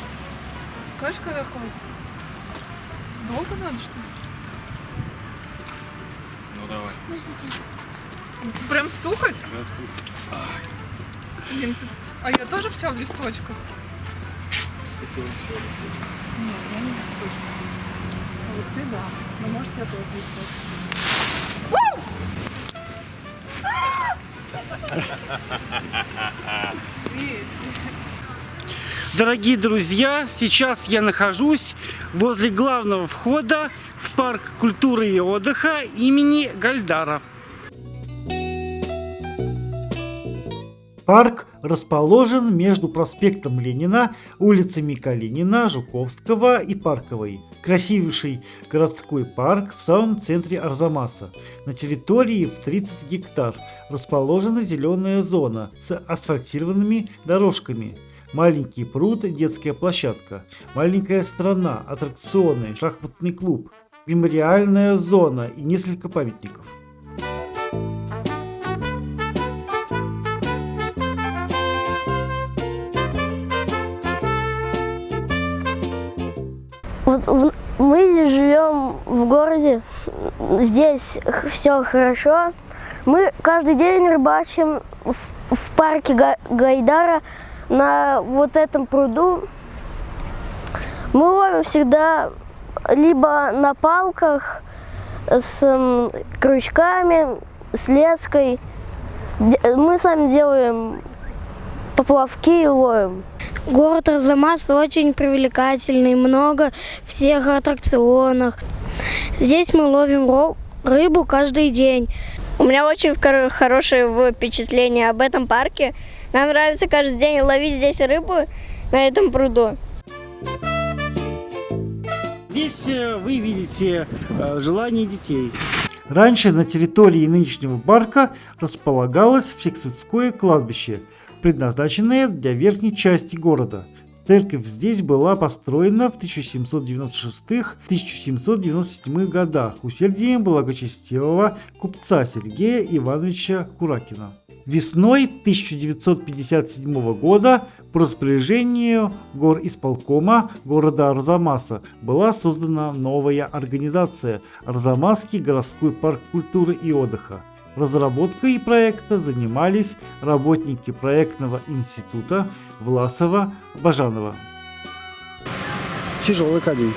Скажешь, когда хватит? Долго надо, что ли? Ну давай. Прям стукать? Да, стукай. Блин, а я тоже вся в листочках? Ты тоже вся в листочках. Нет, я не в листочках. А вот ты да. Но может я тоже в листочках. Дорогие друзья, сейчас я нахожусь возле главного входа в парк культуры и отдыха имени Гальдара. Парк расположен между проспектом Ленина, улицами Калинина, Жуковского и Парковой. Красивейший городской парк в самом центре Арзамаса. На территории в 30 гектар расположена зеленая зона с асфальтированными дорожками. Маленький пруд, детская площадка, маленькая страна, аттракционы, шахматный клуб, мемориальная зона и несколько памятников. Вот мы живем в городе, здесь все хорошо. Мы каждый день рыбачим в парке Гайдара на вот этом пруду. Мы ловим всегда либо на палках с крючками, с леской. Мы сами делаем поплавки и ловим. Город Арзамас очень привлекательный, много всех аттракционов. Здесь мы ловим рыбу каждый день. У меня очень хорошее впечатление об этом парке. Нам нравится каждый день ловить здесь рыбу на этом пруду. Здесь вы видите желание детей. Раньше на территории нынешнего парка располагалось Всесвятское кладбище, предназначенное для верхней части города. Церковь здесь была построена в 1796-1797 годах усердием благочестивого купца Сергея Ивановича Куракина. Весной 1957 года по распоряжению горисполкома города Арзамаса была создана новая организация Арзамасский городской парк культуры и отдыха. Разработкой проекта занимались работники проектного института Власова-Бажанова. Тяжелый камень.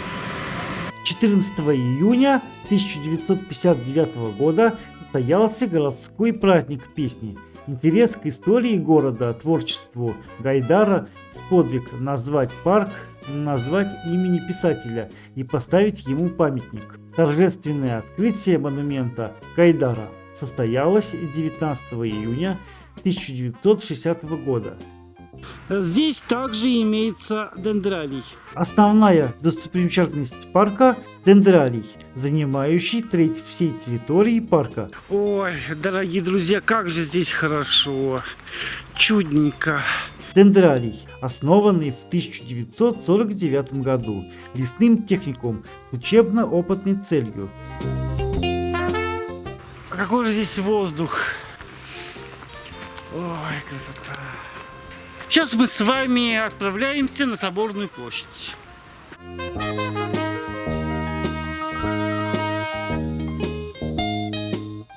14 июня 1959 года состоялся городской праздник песни. Интерес к истории города, творчеству Гайдара сподвиг назвать парк, назвать имени писателя и поставить ему памятник. Торжественное открытие монумента Гайдара состоялось 19 июня 1960 года. Здесь также имеется дендрарий. Основная достопримечательность парка – дендрарий, занимающий треть всей территории парка. Ой, дорогие друзья, как же здесь хорошо, чудненько. Дендрарий, основанный в 1949 году лесным техникумом с учебно-опытной целью. Какой же здесь воздух. Ой, красота. Сейчас мы с вами отправляемся на Соборную площадь.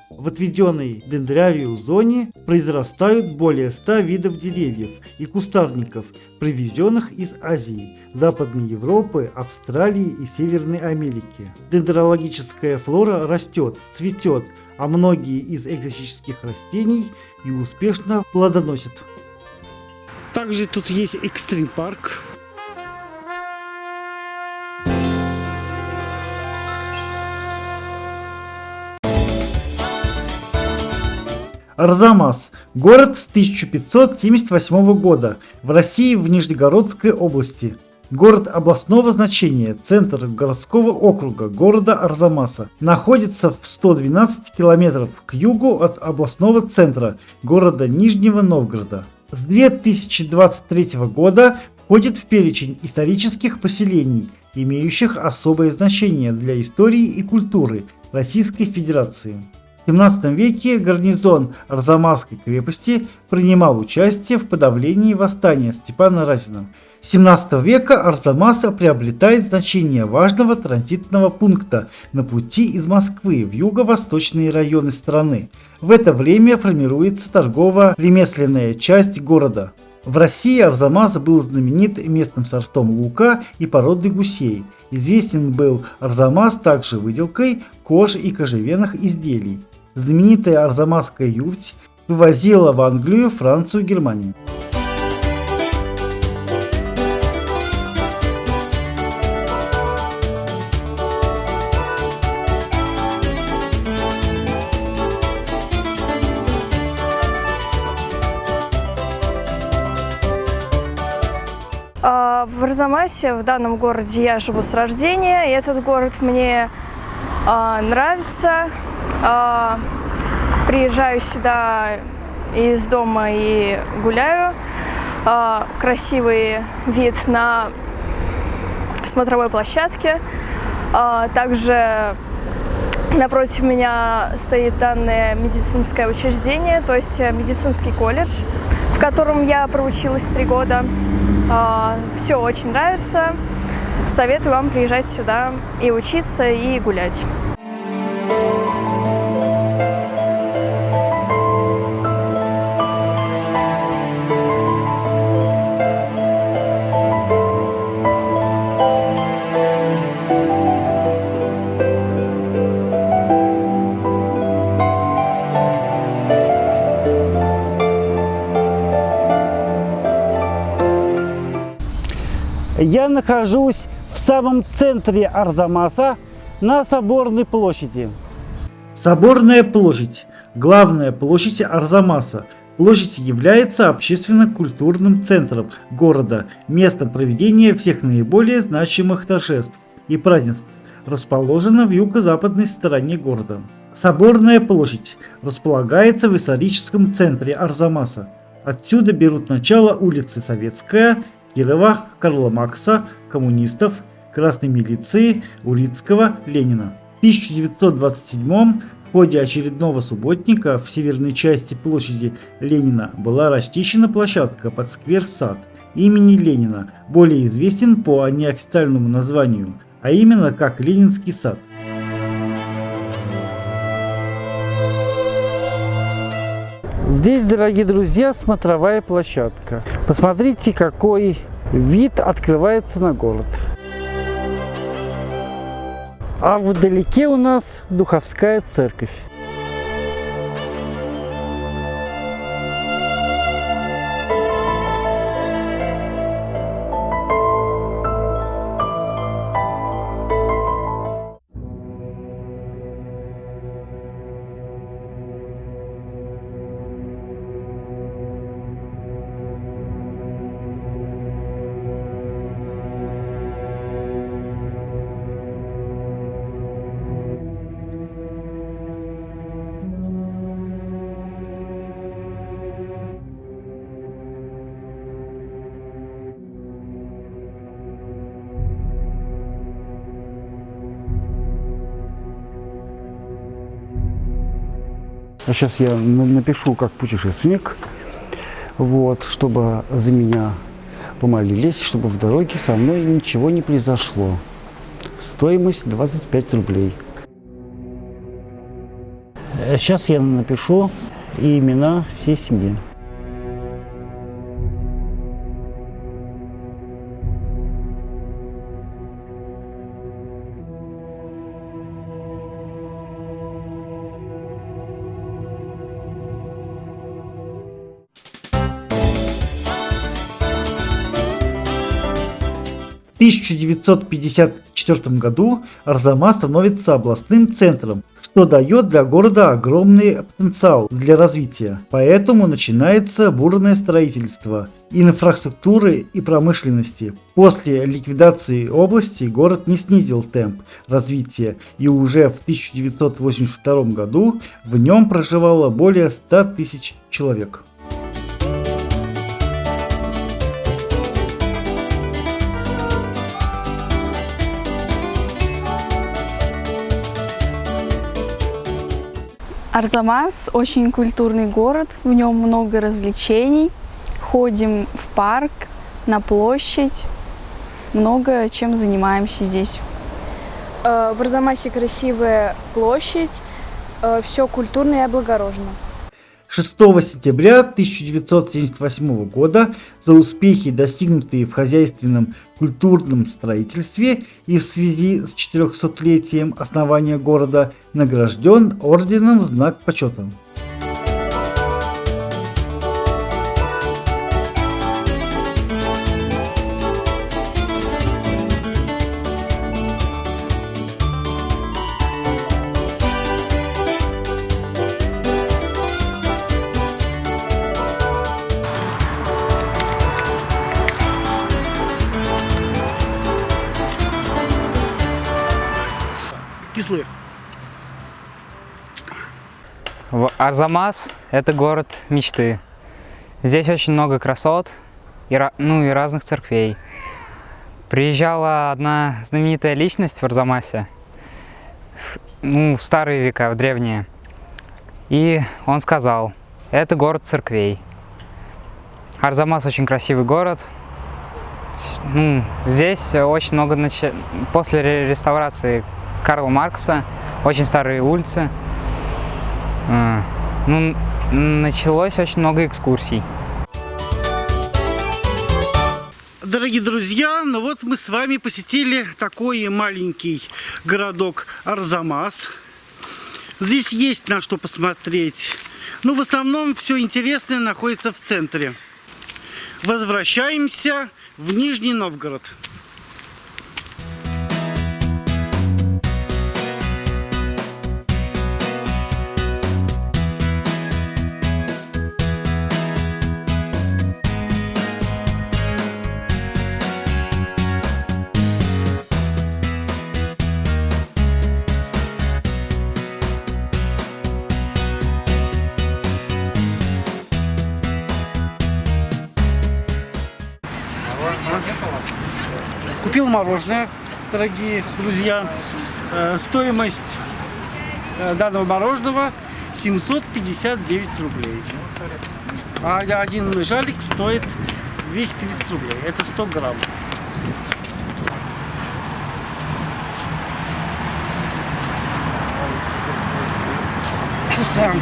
В отведенной дендрарию зоне произрастают более 100 видов деревьев и кустарников, привезенных из Азии, Западной Европы, Австралии и Северной Америки. Дендрологическая флора растет, цветет, а многие из экзотических растений и успешно плодоносят. Также тут есть экстрим-парк. Арзамас – город с 1578 года, в России, в Нижегородской области. Город областного значения, центр городского округа города Арзамаса. Находится в 112 километров к югу от областного центра города Нижнего Новгорода. С 2023 года входит в перечень исторических поселений, имеющих особое значение для истории и культуры Российской Федерации. В 17 веке гарнизон Арзамасской крепости принимал участие в подавлении восстания Степана Разина. С 17 века Арзамас приобретает значение важного транзитного пункта на пути из Москвы в юго-восточные районы страны. В это время формируется торгово-ремесленная часть города. В России Арзамас был знаменит местным сортом лука и породой гусей. Известен был Арзамас также выделкой кожи и кожевенных изделий. Знаменитая арзамасская юфть вывозила в Англию, Францию, Германию. В Арзамасе, в данном городе, я живу с рождения, и этот город мне нравится. Приезжаю сюда из дома и гуляю. Красивый вид на смотровой площадке. Также напротив меня стоит данное медицинское учреждение, то есть медицинский колледж, в котором я проучилась 3 года. Все очень нравится. Советую вам приезжать сюда и учиться, и гулять. Я нахожусь в самом центре Арзамаса на Соборной площади. Соборная площадь – главная площадь Арзамаса. Площадь является общественно-культурным центром города, местом проведения всех наиболее значимых торжеств и празднеств. Расположена в юго-западной стороне города. Соборная площадь располагается в историческом центре Арзамаса. Отсюда берут начало улицы Советская, Кирова, Карла Маркса, коммунистов, Красной милиции, Урицкого, Ленина. В 1927 в ходе очередного субботника в северной части площади Ленина была расчищена площадка под сквер-сад имени Ленина, более известен по неофициальному названию, а именно как Ленинский сад. Здесь, дорогие друзья, смотровая площадка. Посмотрите, какой вид открывается на город. А вдалеке у нас Духовская церковь. А сейчас я напишу как путешественник, вот, чтобы за меня помолились, чтобы в дороге со мной ничего не произошло. Стоимость 25 рублей. Сейчас я напишу и имена всей семьи. В 1954 году Арзамас становится областным центром, что дает для города огромный потенциал для развития. Поэтому начинается бурное строительство инфраструктуры и промышленности. После ликвидации области город не снизил темп развития, и уже в 1982 году в нем проживало более 100 тысяч человек. Арзамас очень культурный город, в нем много развлечений. Ходим в парк, на площадь, много чем занимаемся здесь. В Арзамасе красивая площадь, все культурно и облагорожено. 6 сентября 1978 года за успехи, достигнутые в хозяйственном культурном строительстве и в связи с 400-летием основания города, награжден орденом «Знак почета». Кислый. Арзамас – это город мечты. Здесь очень много красот и разных церквей. Приезжала одна знаменитая личность в Арзамасе, в старые века, в древние. И он сказал, это город церквей. Арзамас очень красивый город. Здесь очень много, после реставрации Карла Маркса, очень старые улицы. Началось очень много экскурсий. Дорогие друзья, ну вот мы с вами посетили такой маленький городок Арзамас. Здесь есть на что посмотреть. Но в основном все интересное находится в центре. Возвращаемся в Нижний Новгород. Купил мороженое, дорогие друзья. Стоимость данного мороженого 759 рублей. А один жалик стоит 230 рублей. Это 100 грамм. Вкусно.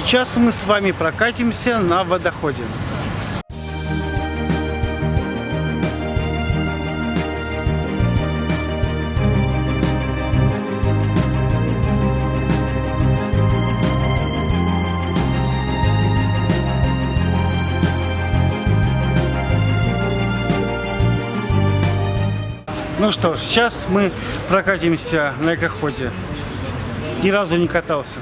сейчас мы с вами прокатимся на водоходе. Ну что ж, сейчас мы прокатимся на экоходе. Ни разу не катался.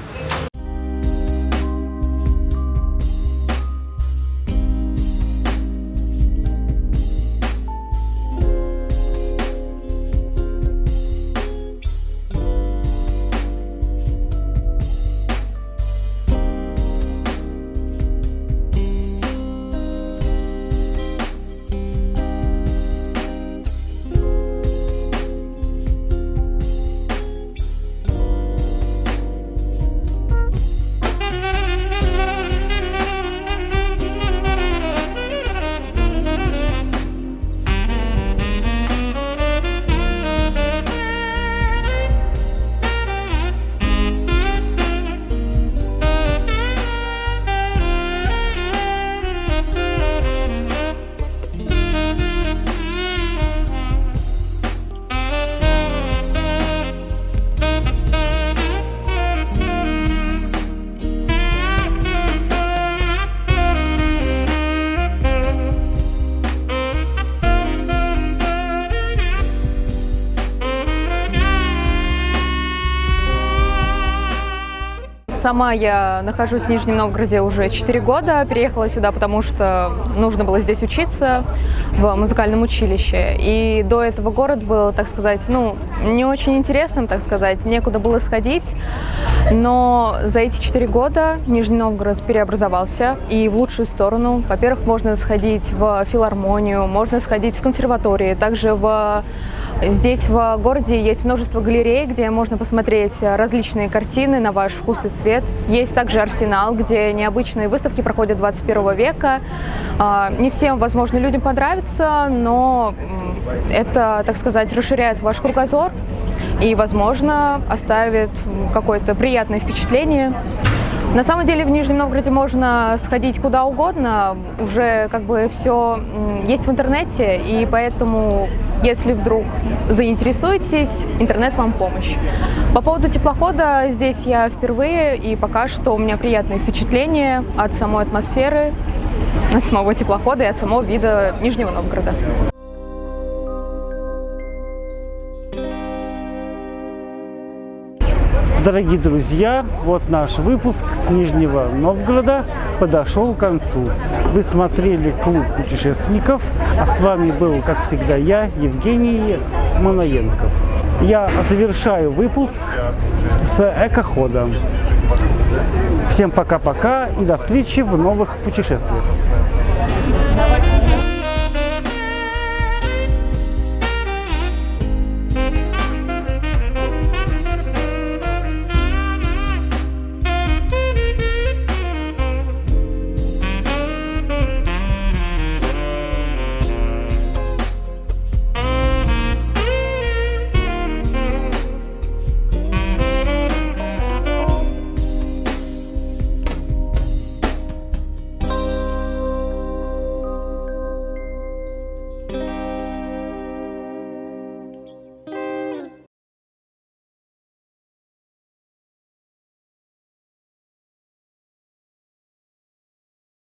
Сама я нахожусь в Нижнем Новгороде уже 4 года. Переехала сюда, потому что нужно было здесь учиться в музыкальном училище. И до этого город был, так сказать, не очень интересным, так сказать, некуда было сходить. Но за эти 4 года Нижний Новгород переобразовался и в лучшую сторону. Во-первых, можно сходить в филармонию, можно сходить в консерватории, также здесь в городе есть множество галерей, где можно посмотреть различные картины на ваш вкус и цвет. Есть также Арсенал, где необычные выставки проходят 21 века. Не всем, возможно, людям понравится, но это, так сказать, расширяет ваш кругозор и, возможно, оставит какое-то приятное впечатление. На самом деле в Нижнем Новгороде можно сходить куда угодно, уже все есть в интернете, и поэтому, если вдруг заинтересуетесь, интернет вам помощь. По поводу теплохода, здесь я впервые, и пока что у меня приятные впечатления от самой атмосферы, от самого теплохода и от самого вида Нижнего Новгорода. Дорогие друзья, вот наш выпуск с Нижнего Новгорода подошел к концу. Вы смотрели «Клуб путешественников», а с вами был, как всегда, я, Евгений Маноенков. Я завершаю выпуск с экоходом. Всем пока-пока и до встречи в новых путешествиях.